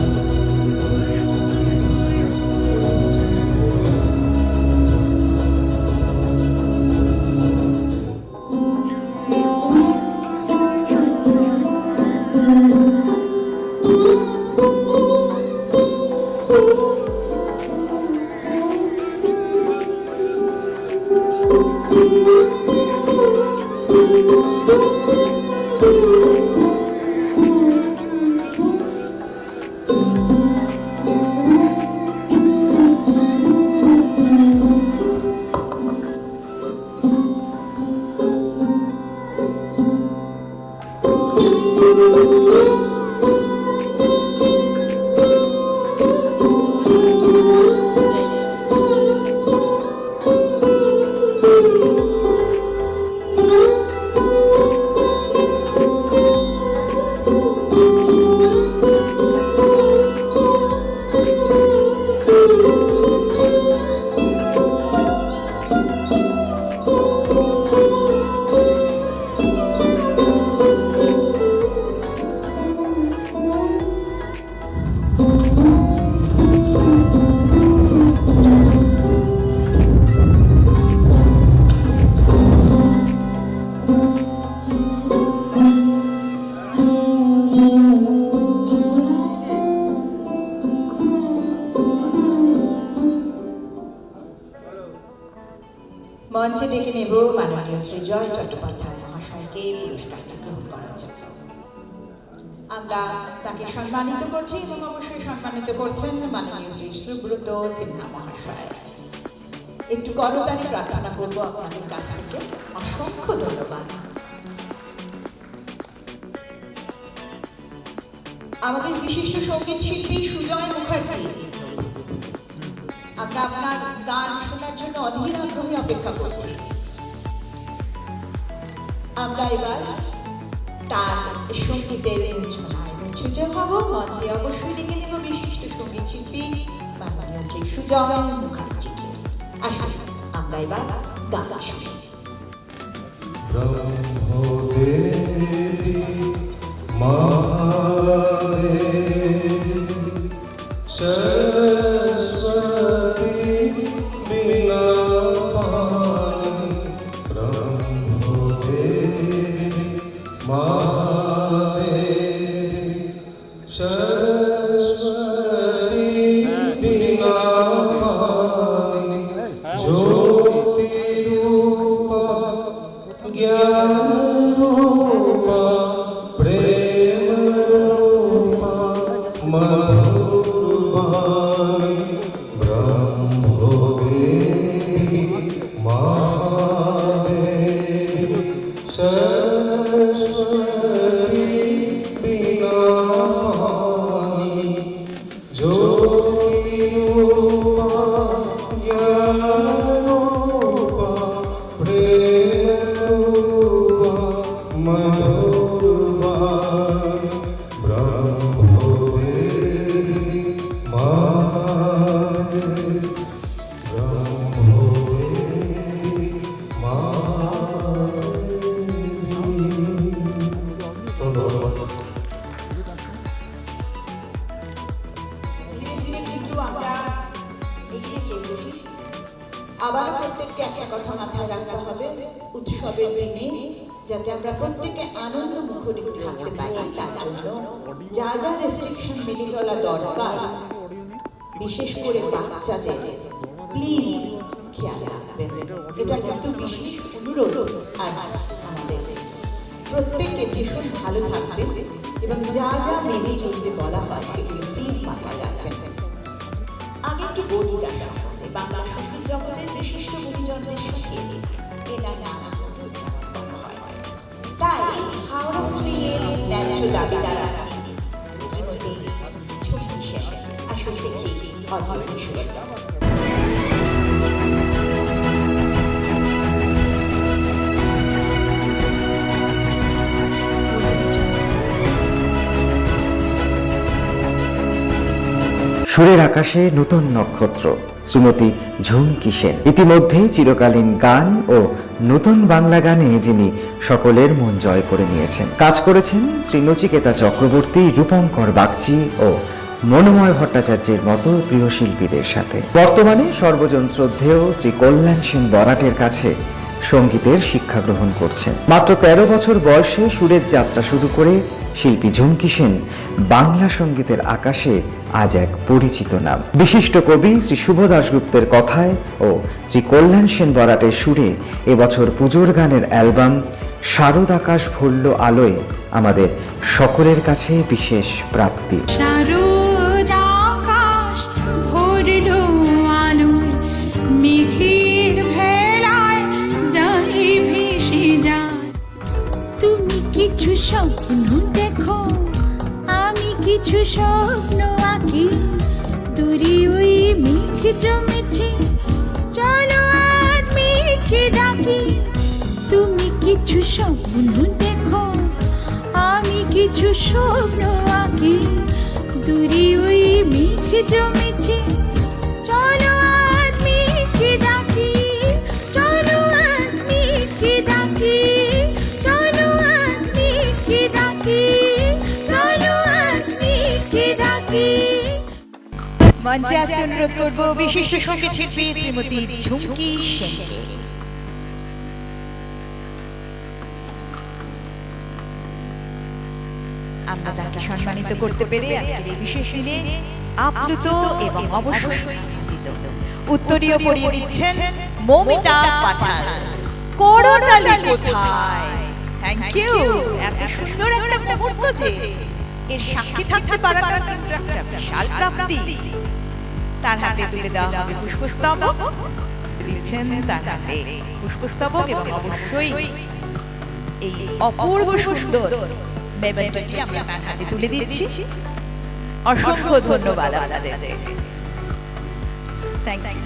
মঞ্চে ডেকে নেব মাননীয় শ্রী জয় চট্টোপাধ্যায় মহাশয়কে পুরস্কারটি গ্রহণ করার জন্য। আমরা তাকে সম্মানিত করছি এবং অবশ্যই সম্মানিত করছেন মাননীয় শ্রী সুব্রত সিনহা মহাশয়। একটু করতালি প্রার্থনা করব আপনাদের কাছ থেকে। অসংখ্য ধন্যবাদ। আমাদের বিশিষ্ট সঙ্গীত শিল্পী সুজয় মুখার্জি, আমরা আপনার গান শোনার জন্য অধীর আগ্রহে অপেক্ষা করছি। আমরা এবার তার সঙ্গীতের মূর্ছনায় মূর্ছিত হব। মঞ্চে অবশ্যই ডেকে নেব বিশিষ্ট সঙ্গীত শিল্পী মাননীয় শ্রী সুজয় মুখার্জিকে। আসুন আমরা এবার গান শুনি। ব্রহ্মদেবী মহাদেবী সরস্বতী বিনা পানি, ব্রহ্মদেবী মহাদেবী সরস্বতী বিনা পানি, জ্যোতি রূপা জ্ঞান রূপা প্রেম রূপা মধুর বাণী, ব্রহ্মদেবী মহাদেবী সরস্বতী বিনা পানি, জ্যোতি রূপা জ্ঞান রূপা প্রেম রূপা মধুর বাণী, ব্রহ্মদেবী মহাদেবী, ব্রহ্মদেবী মহাদেবী। উৎসবের দিনে যাতে আমরা প্রত্যেকে আনন্দ মুখরিত থাকতে পারি, তার জন্য যা যা রেস্ট্রিকশন মেনে চলা দরকার, বিশেষ করে বাচ্চাদের প্লিজ খেয়াল রাখবেন। এটা কিন্তু বিশেষ অনুরোধ আজ আমাদের। প্রত্যেকে ভীষণ ভালো থাকবেন এবং যা যা মেনে চলতে বলা হয় সেগুলো প্লিজ মাথায় রাখবেন। আগে একটু গদিদার সম্বন্ধে। বাংলা সঙ্গীত জগতের বিশিষ্ট গুণীজনদের সঙ্গে এনার নাম কিন্তু উচ্চারণ করা হয়। তাই হাওড়া শ্রীয়ের ন্যায্য দাবিদার শ্রীমতী ঝুমকি সেন। আসুন দেখি অডিও ভিজুয়াল। সুরের আকাশে নতুন নক্ষত্র শ্রীমতী ঝুমকি সেন। ইতিমধ্যেই চিরকালীন গান ও নতুন বাংলা গানে যিনি সকলের মন জয় করে নিয়েছেন। কাজ করেছেন শ্রী নচিকেতা চক্রবর্তী, রূপঙ্কর বাগচি ও মনোময় ভট্টাচার্যের মতো প্রিয় শিল্পীদের সাথে। বর্তমানে সর্বজন শ্রদ্ধেয় শ্রী কল্যাণ সেন বরাটের কাছে সঙ্গীতের শিক্ষা গ্রহণ করছেন। মাত্র 13 বছর বয়সে সুরের যাত্রা শুরু করে শিল্পী ঝুমকি সেন বাংলা সঙ্গীতের আকাশে আজ এক পরিচিত নাম। বিশিষ্ট কবি শ্রী শুভ দাশগুপ্তের কথায় ও শ্রী কল্যাণ সেন বরাটের সুরে এবছর পুজোর গানের অ্যালবাম শারদ আকাশ ভরল আলোয় আমাদের সকলের কাছে বিশেষ প্রাপ্তি। শারদ আকাশ ভরল আলোয়, মেঘের ভেলায় যাই ভেসে যায়। তুমি কিছু স্বপ্ন দেখো, আমি কিছু স্বপ্ন আঁকি। দূরে ওই মেঘ জমেছে, চলো আর মেঘকে ডাকি। তুমি কিছু স্বপ্ন দেখো, আমি কিছু স্বপ্ন আঁকি। দূরে ওই মেঘ জমেছে, চলো আর মেঘকে ডাকি। চলো আর মেঘকে ডাকি, চলো আর মেঘকে ডাকি, চলো আর মেঘকে ডাকি। মঞ্চে আসতে অনুরোধ করব বিশিষ্ট সঙ্গীত শিল্পী শ্রীমতী ঝুমকি সেনকে। আমরা তাকে সম্মানিত করতে পেরে আজকের এই বিশেষ দিনে আপ্লুত এবং অবশ্যই আনন্দিত। উত্তরীয় পরিয়ে দিচ্ছেন মৌমিতা পাছাল। করতালি কোথায়? Thank you. এত সুন্দর একটা মুহূর্ত যে এর সাক্ষী থাকতে পারাটা কিন্তু একটা বিশাল প্রাপ্তি। তার হাতে তুলে দেওয়া হবে পুষ্পস্তবক। দিচ্ছেন তার হাতে পুষ্পস্তবক এবং অবশ্যই এই অপূর্ব সুন্দর মেমেন্টোটি আমরা তার হাতে তুলে দিচ্ছি। অসংখ্য ধন্যবাদ আপনাদেরকে। Thank you.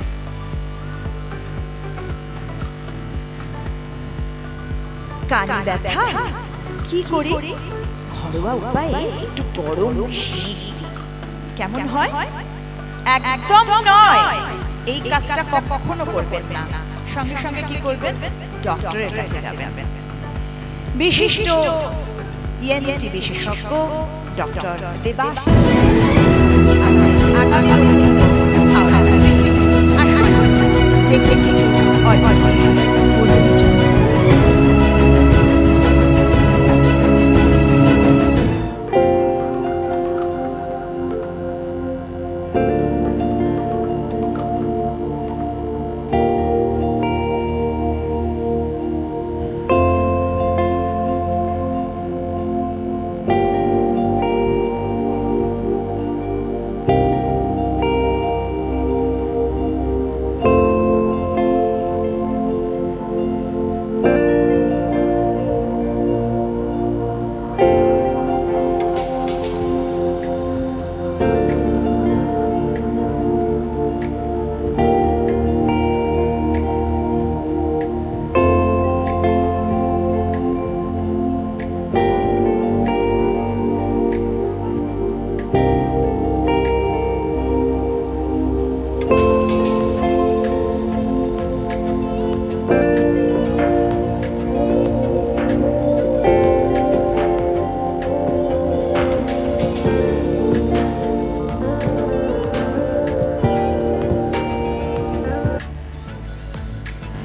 কানে ব্যথা কি করি? ঘরোয়া উপায়ে একটু গরম শিক দিই। কেমন হয়? একদম নয়, এই কাজটা কখনো করবেন না। সঙ্গে সঙ্গে কি করবেন? ডক্টরের কাছে যাবেন। বিশিষ্ট ইএনটি বিশেষজ্ঞ ডক্টর দেবাশ আগামী হাওড়া আসুন দেখে কিছু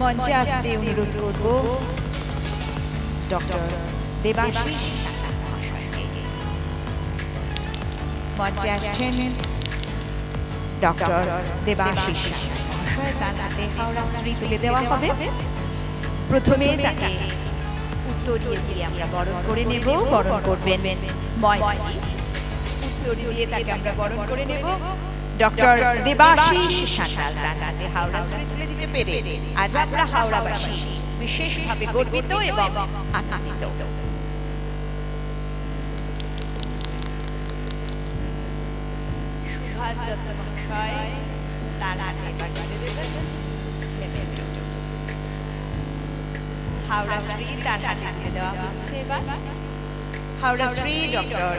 মঞ্চে আসতে অনুরোধ করব ডক্টর দেবাশিস সান্যাল মহাশয়কে। মঞ্চে আসছেন ডক্টর দেবাশিস সান্যাল মহাশয়, তার হাতে হাওড়া শ্রী তুলে দেওয়া হবে। প্রথমে তাকে উত্তরীয় দিয়ে আমরা বরণ করে নেব। বরণ করবেন ময়নালি। উত্তরীয় দিয়ে তাকে আমরা বরণ করে নেব। ডক্টর দেবাশিস সান্যাল তার হাতে হাওড়া শ্রী তুলে দিতে পেরে আজ আমরা হাওড়াবাসী বিশেষভাবে গর্বিত এবং আনন্দিত। সুভাষ দত্ত মহাশয় তার হাতে এবার তুলে দেবেন মেমেন্টো। হাওড়া শ্রী তার হাতে তুলে দেওয়া হচ্ছে এবার। হাওড়া শ্রী ডক্টর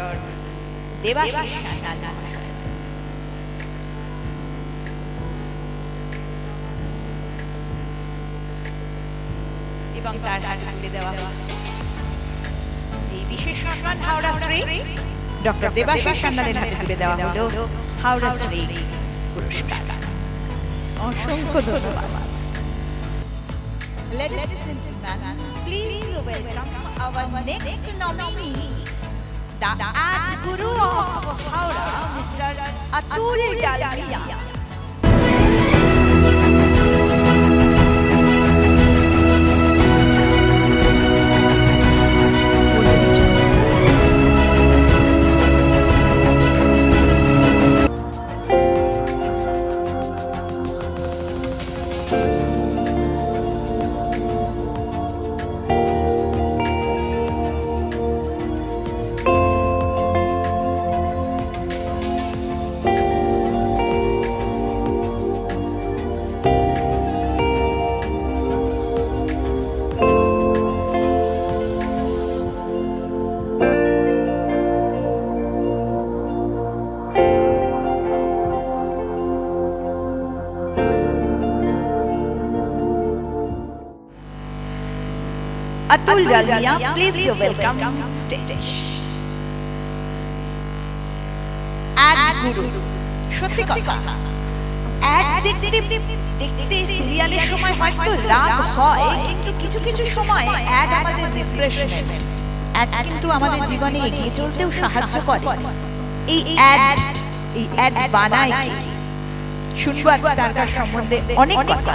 দেবাশিস সান্যাল মহাশয়। এবং তার হাতে তুলে দেওয়া হচ্ছে এই বিশেষ সম্মান হাওড়া শ্রী ডক্টর দেবাশিস সান্যালের হাতে তুলে দেওয়া হলো হাওড়া শ্রী পুরস্কার। অসংখ্য ধন্যবাদ। Ladies and gentlemen, please welcome our next nominee, the Ad Guru of Howrah, Mr. Atul Dalmia. Atul Dalmia, please you welcome stage. Ad Guru, সত্যি কথা, অ্যাড দেখতে সিরিয়ালের সময় হয়তো রাগ হয়, কিন্তু কিছু কিছু সময় অ্যাড আমাদের রিফ্রেশমেন্ট। অ্যাড কিন্তু আমাদের জীবনে এগিয়ে চলতেও সাহায্য করে। এই অ্যাড বানায় কে? শুনবো আজ তার সম্বন্ধে অনেক কথা,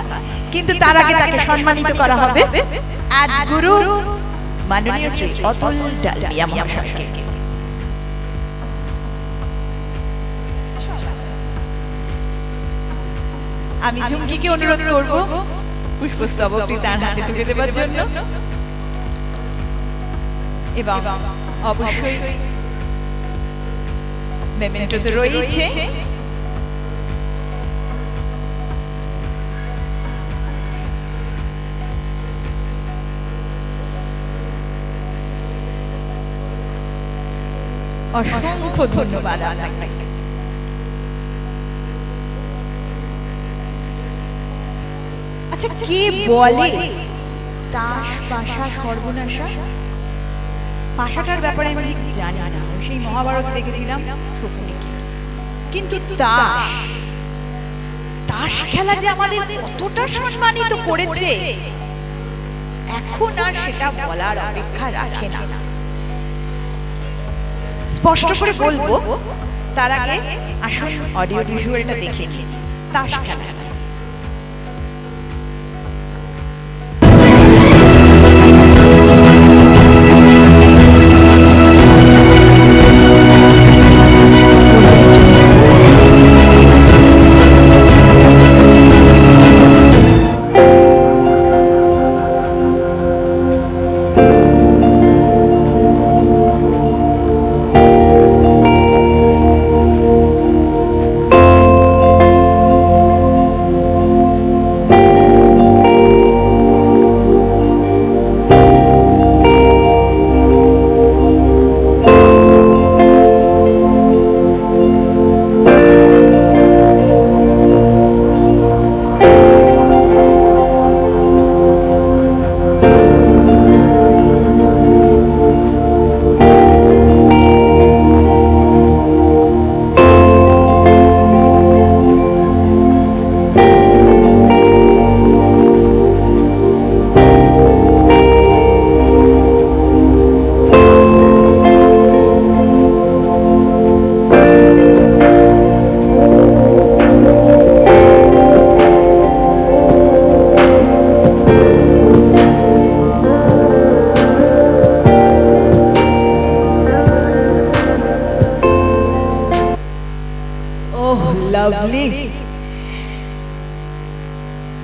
কিন্তু তার আগে তাকে সম্মানিত করা হবে অ্যাড গুরু মাননীয় শ্রী অতুল ডালমিয়া মহাশয়কে। আমি ঝুমকিকে অনুরোধ করব পুষ্পস্তবকটি তার হাতে তুলে দেওয়ার জন্য, এবং অবশ্যই মেমেন্টো তো রয়েছে। অসংখ্য ধন্যবাদ আপনাকে। আচ্ছা, কে বলে তাস পাশা সর্বনাশা? পাশাটার ব্যাপারে আমি ঠিক জানি না, সেই মহাভারত দেখেছিলাম শকুনিকে, কিন্তু তাস খেলা যে আমাদের কতটা সম্মানিত করেছে এখন আর সেটা বলার অপেক্ষা রাখে না। স্পষ্ট করে বলবো, তার আগে আসুন অডিও ভিজুয়ালটা দেখে নিই তাস খেলা।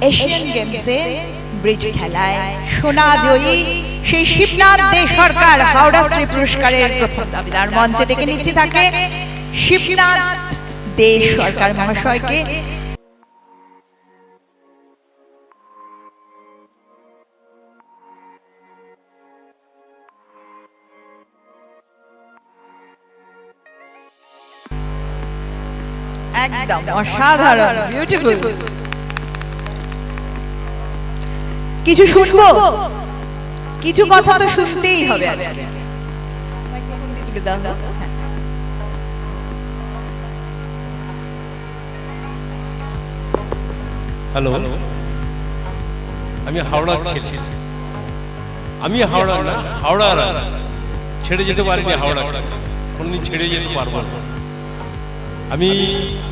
এশিয়ান গেমসে ব্রিজ খেলায় সোনা জয়ী সেই শিবনাথ দে সরকার হাওড়া শ্রী পুরস্কারের প্রথম দাবিদার মঞ্চে ডেকে নিচ্ছে থাকে শিবনাথ দে সরকার মহাশয়কে। একদম অসাধারণ, বিউটিফুল। কিছু শুনবো, কিছু কথা তো শুনতেই হবে আজকে। হ্যালো, আমি হাওড়ার ছেলে। আমি হাওড়া না, হাওড়ার ছেড়ে যেতে পারিনি হাওড়া, কোনদিন ছেড়ে যেতে পারবো না। আমি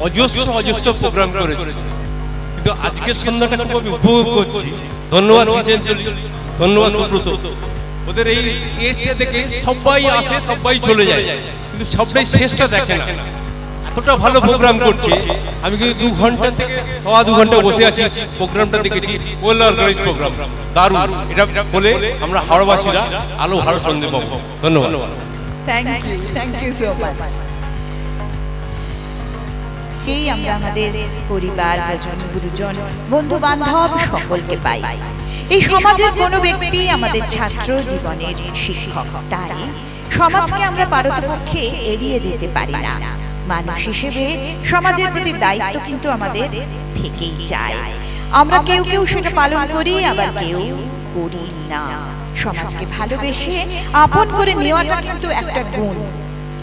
অজস্র প্রোগ্রাম করেছি, কিন্তু আজকের সন্ধ্যাটা খুব আমি উপভোগ করছি। ধন্যবাদ বিজেন্দ্র, ধন্যবাদ সুব্রত। ওদের এই এজটা দেখে সবাই আসে, সবাই চলে যায়, কিন্তু সবাই শেষটা দেখে না। এতটা ভালো প্রোগ্রাম করছে, আমি কিন্তু 2 ঘন্টা থেকে 2.5 ঘন্টা বসে আছি, প্রোগ্রামটা দেখেছি। ওয়েল অর্গানাইজ প্রোগ্রাম, দারুণ। এটা বলে আমরা হাওড়াবাসীরা আলো ভালো সন্ধে পাবো। ধন্যবাদ। Thank you so much. এই আমরা আমাদের পরিবার, গুরুজন, বন্ধু বান্ধব সকলকে পাই। এই সমাজের কোনো ব্যক্তি আমাদের ছাত্র জীবনের শিক্ষক, তাই সমাজকে আমরা পারতপক্ষে এড়িয়ে যেতে পারি না। মানুষ হিসেবে সমাজের প্রতি দায়িত্ব কিন্তু আমাদের থেকেই যায়। আমরা কেউ সেটা পালন করি, আবার কেউ করি না। সমাজকে ভালোবেসে আপন করে নেওয়াটা কিন্তু একটা গুণ,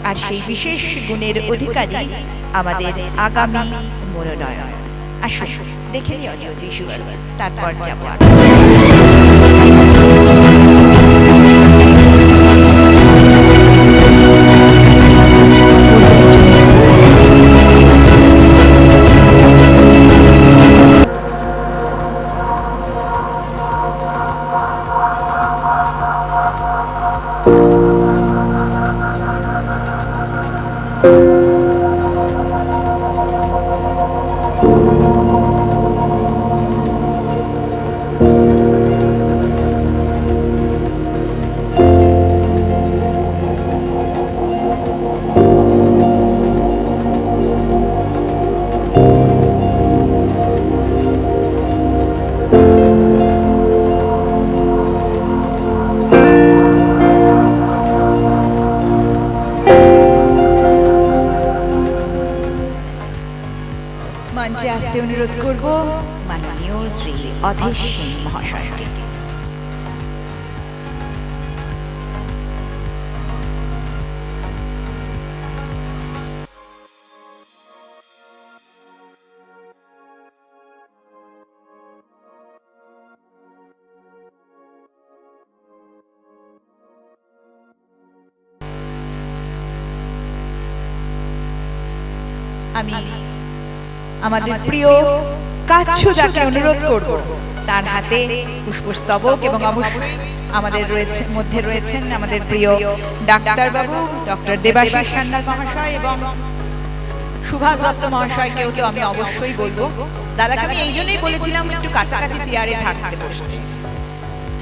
আর সেই বিশেষ গুণের অধিকারী আমাদের আগামী মনোনয়ন। আসুন দেখে নিই অডিও ভিজুয়াল, তারপর যাবো আর। মঞ্চে আসতে অনুরোধ করব মাননীয় শ্রী অধীশ সিং মহাশয়কে। আমি আমাদের প্রিয় কাচ্ছুদাকে অনুরোধ করব, তার হাতে পুষ্পস্তবক, এবং অবশ্যই আমাদের মধ্যে রয়েছেন আমাদের প্রিয় ডাক্তারবাবু ডক্টর দেবাশিস সান্যাল মহাশয় এবং সুভাষ দত্ত মহাশয়কেও তো আমি অবশ্যই বলবো। দাদাকে আমি এই জন্যই বলেছিলাম একটু কাছাকাছি চেয়ারে থাকতে বসতে।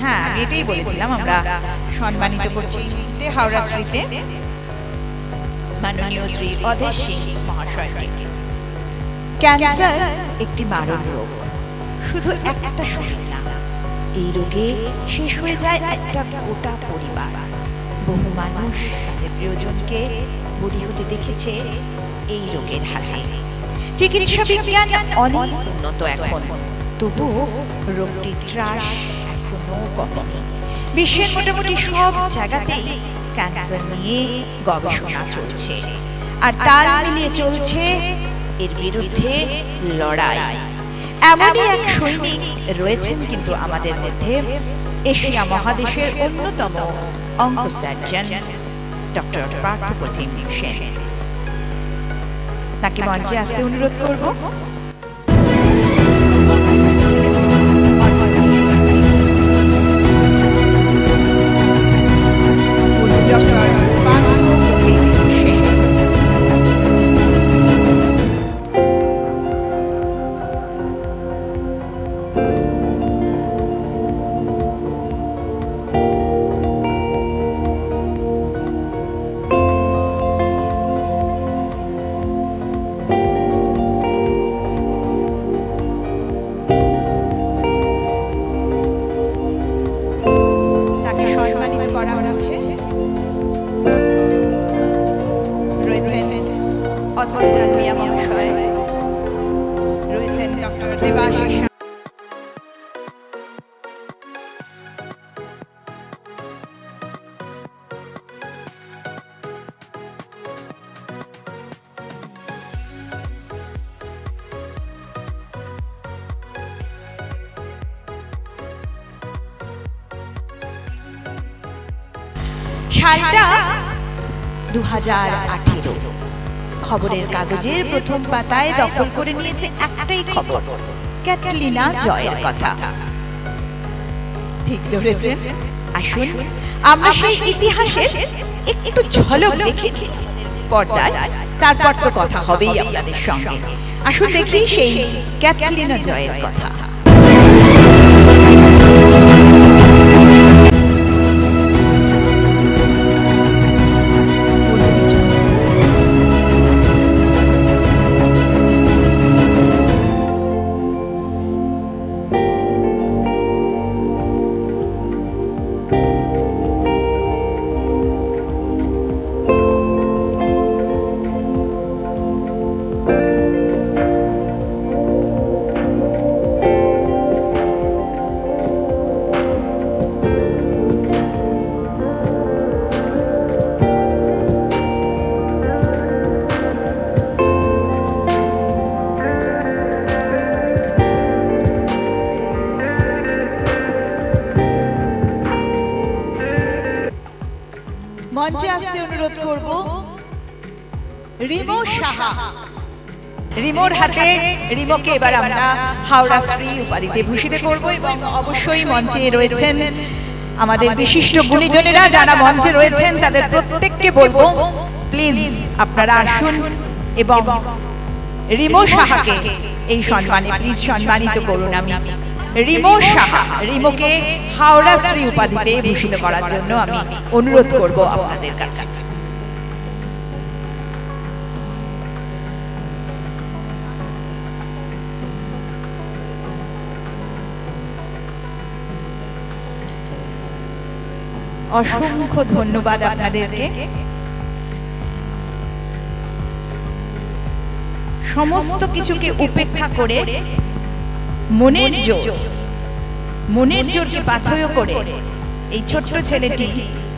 হ্যাঁ, আমি এটাই বলেছিলাম। আমরা সম্মানিত করছি হাওড়া শ্রীতে মাননীয় শ্রী অধীশ সিং মহাশয়কে। ক্যান্সার একটি মারণ রোগ, শুধু একটা শরীর না। এই রোগে শেষ হয়ে যায় একটা গোটা পরিবার। বহু মানুষ তাদের প্রিয়জনকে বলি হতে দেখেছে এই রোগের হাতে। চিকিৎসা বিজ্ঞান অনেক উন্নত এখন, তবুও রোগটির ত্রাস এখনো কমেনি। বিশ্বের মোটামুটি সব জায়গাতেই ক্যান্সার নিয়ে গবেষণা চলছে, আর তাল মিলিয়ে চলছে এর বিরুদ্ধে লড়াই। এমনই এক সৈনিক রয়েছেন কিন্তু আমাদের মধ্যে, এশিয়া মহাদেশের অন্যতম অঙ্ক সার্জন ডক্টর পার্থপ্রতিম সেন। তাকে মঞ্চে আসতে অনুরোধ করব। সালটা 2018। খবরের কাগজের প্রথম পাতায় দখল করে নিয়েছে একটাই খবর, ক্যাটলিনা জয়ের কথা। ঠিক ধরেছেন। আসুন আমরা সেই ইতিহাসের একটু ঝলক দেখে নিই পর্দায়, তারপর তো কথা হবেই আপনাদের সঙ্গে। আসুন দেখি সেই ক্যাটলিনা জয়ের কথা। মঞ্চে আসতে অনুরোধ করব রিমো সাহা। রিমোর হাতে, রিমোকে এবার আমরা হাওড়া শ্রী উপাধিতে ভূষিত করব এবং অবশ্যই মঞ্চে রয়েছেন আমাদের বিশিষ্ট গুণীজনেরা, যারা মঞ্চে রয়েছেন তাদের প্রত্যেককে বলবো প্লিজ আপনারা আসুন এবং রিমো সাহাকে এই সম্মানে প্লিজ সম্মানিত করুন। আমি রিমো সাহা, রিমোকে হাওড়া শ্রী উপাধিতে ভূষিত করার জন্য আমি অনুরোধ করব আপনাদের কাছে। অসংখ্য ধন্যবাদ আপনাদেরকে। সমস্ত কিছুকে উপেক্ষা করে মনের জোরকে পাথেয় করে এই ছোট্ট ছেলেটি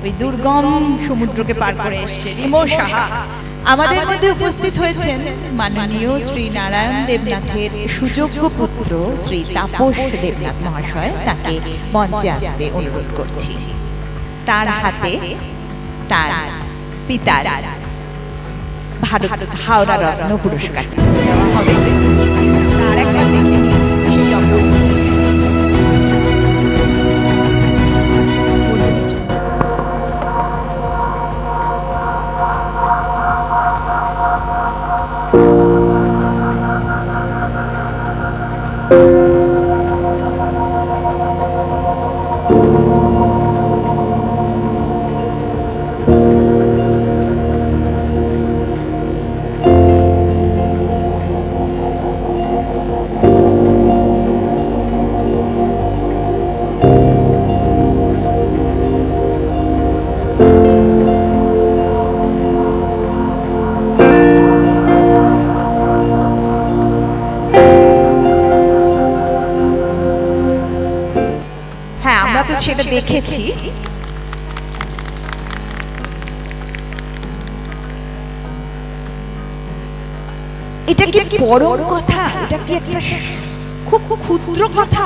ওই দুর্গম সমুদ্রকে পার করে এসেছে। রিমো সাহা আমাদের মধ্যে উপস্থিত হয়েছেন মাননীয় শ্রী নারায়ণ দেবনাথের সুযোগ্য পুত্র শ্রী তাপস দেবনাথ মহাশয়। তাকে মঞ্চে আসতে অনুরোধ করছি। তার হাতে তার পিতার ভারত হাওড়া রত্ন পুরস্কার দেওয়া হবে। তার একবার দেখে নিই সেই সেটা দেখেছি। এটা কি পরম কথা? এটা কি একটা খুব ক্ষুদ্র কথা?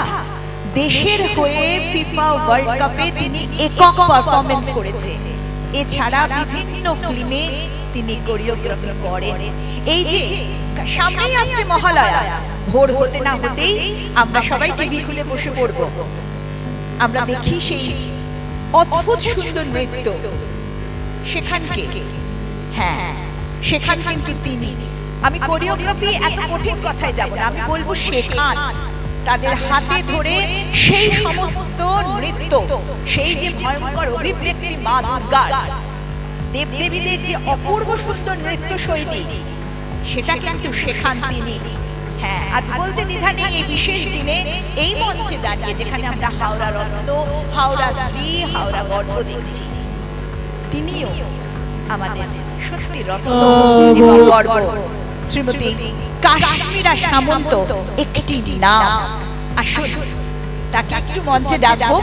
দেশের হয়ে ফিফা ওয়ার্ল্ড কাপে তিনি একক পারফরম্যান্স করেছে। এছাড়া বিভিন্ন ফিল্মে তিনি কোরিওগ্রাফি করেন। এই যে সামনেই আসছে মহালয়া, ভোর হতে না হতেই আমরা সবাই টিভি খুলে বসে পড়ব। আমরা দেখি সেই অদ্ভুত সুন্দর নৃত্য। সেখানকে হ্যাঁ, সেখান কিন্তু তিনি, আমি কোরিওগ্রাফি এত কঠিন কথায় যাব না, আমি বলবো শেখান। তাদের হাতে ধরে সেই সমস্ত নৃত্য, সেই যে ভয়ঙ্কর অভিব্যক্তি মা দুর্গার, দেবদেবীদের যে অপূর্ব সুন্দর নৃত্য শৈলী, সেটা কিন্তু শেখান তিনি। হ্যাঁ, আজ বলতে দ্বিধা নেই এই বিশেষ দিনে এই মঞ্চে দাঁড়িয়ে যেখানে আমরা হাওড়া রত্ন, হাওড়া শ্রী, হাওড়া গর্ব দেখছি, তিনিও আমাদের সত্যি রত্ন এবং গর্ব। শ্রীমতী কাশ্মীরা সামন্ত একটি নাম। আসুন তাকে একটু মঞ্চে ডাকবো।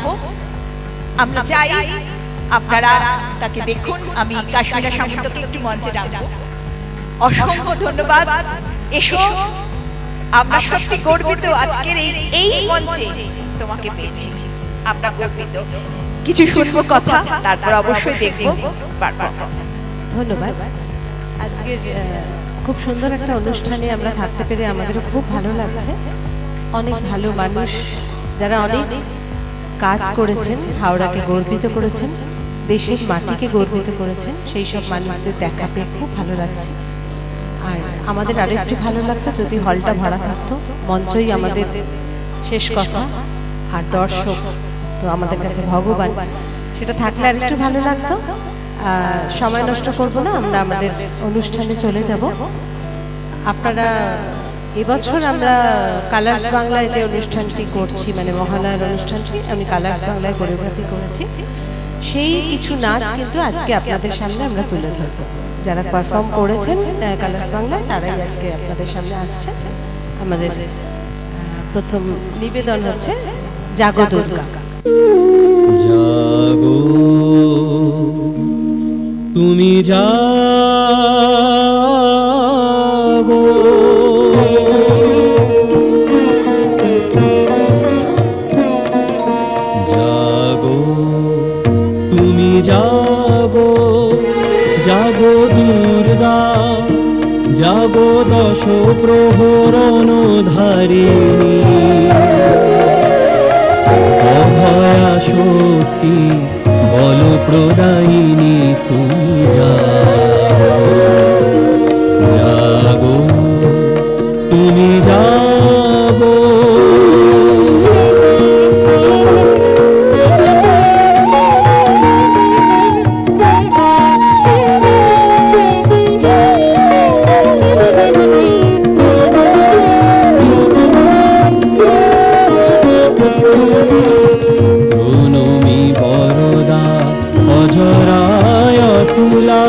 আমরা চাই আপনারা তাকে দেখুন। আমি কাশ্মীরা সামন্তকে একটু মঞ্চে ডাকবো। অসংখ্য ধন্যবাদ। এসো, আমরা সত্যি গর্বিত আজকের এই মঞ্চে তোমাকে পেয়েছি। আমরা গর্বিত। কিছু শুনবো কথা, তারপর অবশ্যই দেখবো পারফরম্যান্স। ধন্যবাদ। আজকের খুব সুন্দর একটা অনুষ্ঠানে আমরা থাকতে পেরে আমাদেরও খুব ভালো লাগছে। অনেক ভালো মানুষ যারা অনেক কাজ করেছেন, হাওড়াকে গর্বিত করেছেন, দেশের মাটিকে গর্বিত করেছেন, সেই সব মানুষদের দেখা পেয়ে খুব ভালো লাগছে। আর আমাদের আরো একটু ভালো লাগতো যদি হলটা ভরা থাকতো, মঞ্চই আমাদের শেষ কথা, আর দর্শক তো আমাদের কাছে ভগবান, সেটা থাকলে আর একটু ভালো লাগতো। সময় নষ্ট করব না, আমরা আমাদের অনুষ্ঠানে চলে যাব। আপনারা এবছর আমরা কালার্স বাংলায় যে অনুষ্ঠানটি করছি, মানে মহালয়ার অনুষ্ঠানটি আমি কালার্স বাংলায় কোরিওগ্রাফি করেছি, সেই কিছু নাচ কিন্তু আজকে আপনাদের সামনে আমরা তুলে ধরব। যারা পারফর্ম করেছেন কালার্স বাংলায় তারাই আজকে আপনাদের সামনে আসছেন। আমাদের প্রথম নিবেদন হচ্ছে জাগো দুর্গা। জাগো তুমি জাগো, জাগো তুমি জাগো, জাগো দুর্গা, জাগো দশ প্রহরণ ধারিণী, অভয়া শক্তি বল প্রদায়িনী, তুমি জাগো, জাগো তুমি জাগো। প্রণমী বরদা অজরায় তুলা,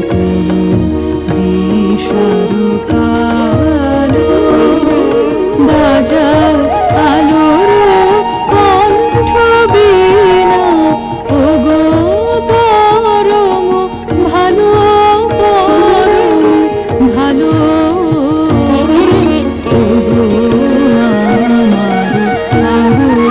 কোনো দিশারো কালো বাজাও আলোর কণ্ঠ বীণা ওগো পরম ভালো পরম ভালো ওগো আমার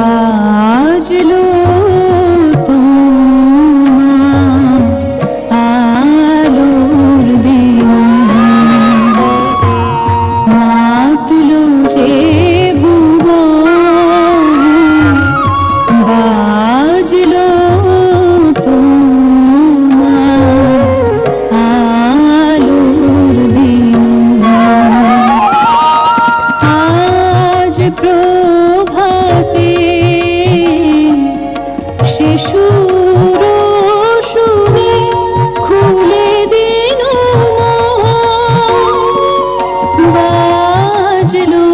বাজলো তোমার আলোর বীণা মাতলো যে ভুবন বাজলো তোমার আলোর বীণা আজ প্রভাতে সে সুর শুনে খুলে দিন বাজলো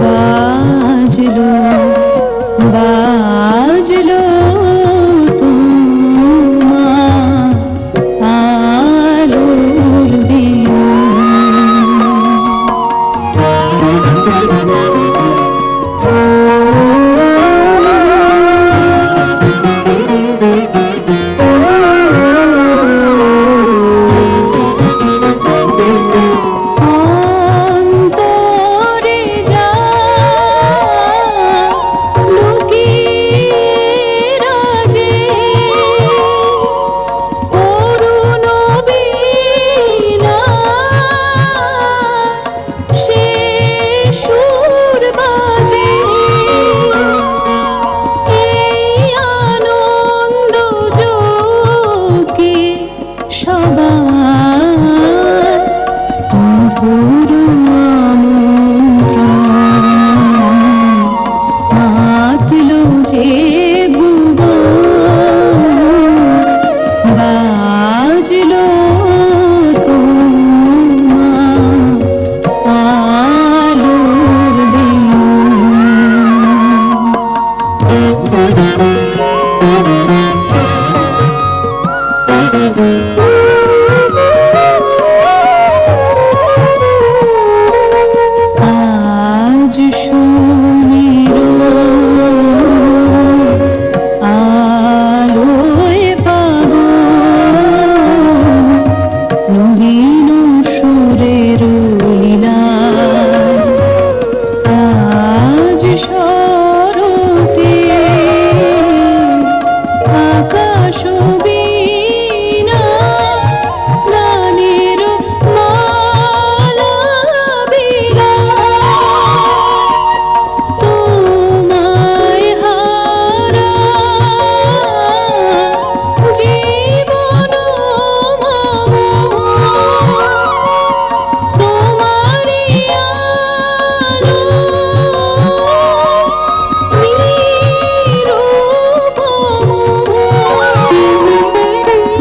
বাজলো বাজলো তোমার আলোর বীণা অন্তরে যা লুকিয়ে রাজে অরুণ বীণা সে সুর বাজে এই আনন্দ যোগে সবাই মধুর আমন্ত্রণ মাতলো যে ভুবন বাজলো তোমার আলোর বীণা আজ সোনের আলোয় পাবো নবীন সুরের লীলা আজ শরতে আকাশ বীণা গানের মালা বিলা তোমায় হারা জীবন মম তোমারি আলো নিরূপম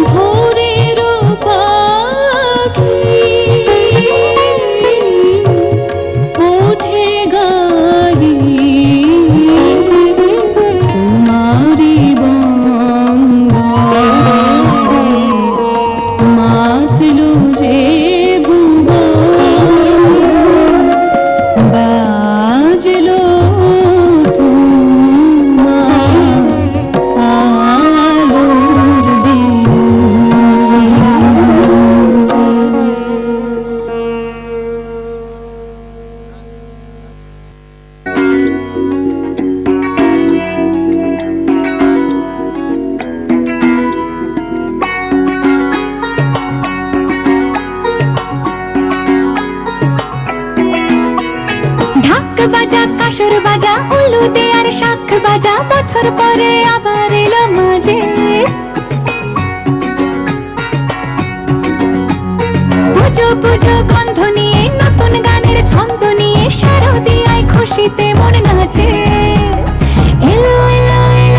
ভোরের পাখি ওঠে গাহি তোমারি বঙ্গ মাতলো যে ভুবন বাজলো তোমার আলোর বীণা ঢাক বাজা কাসর বাজা উলুদে আর শাখ বাজা বছর পরে আবার এলো মাঝে পুজো পুজো গন্ধ নিয়ে নতুন গানের ছন্দ নিয়ে শারদিয়ায় খুশিতে মন নাচে এলো এলো এলো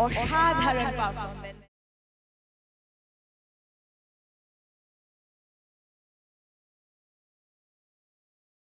অসাধারণ পারফরমেন্স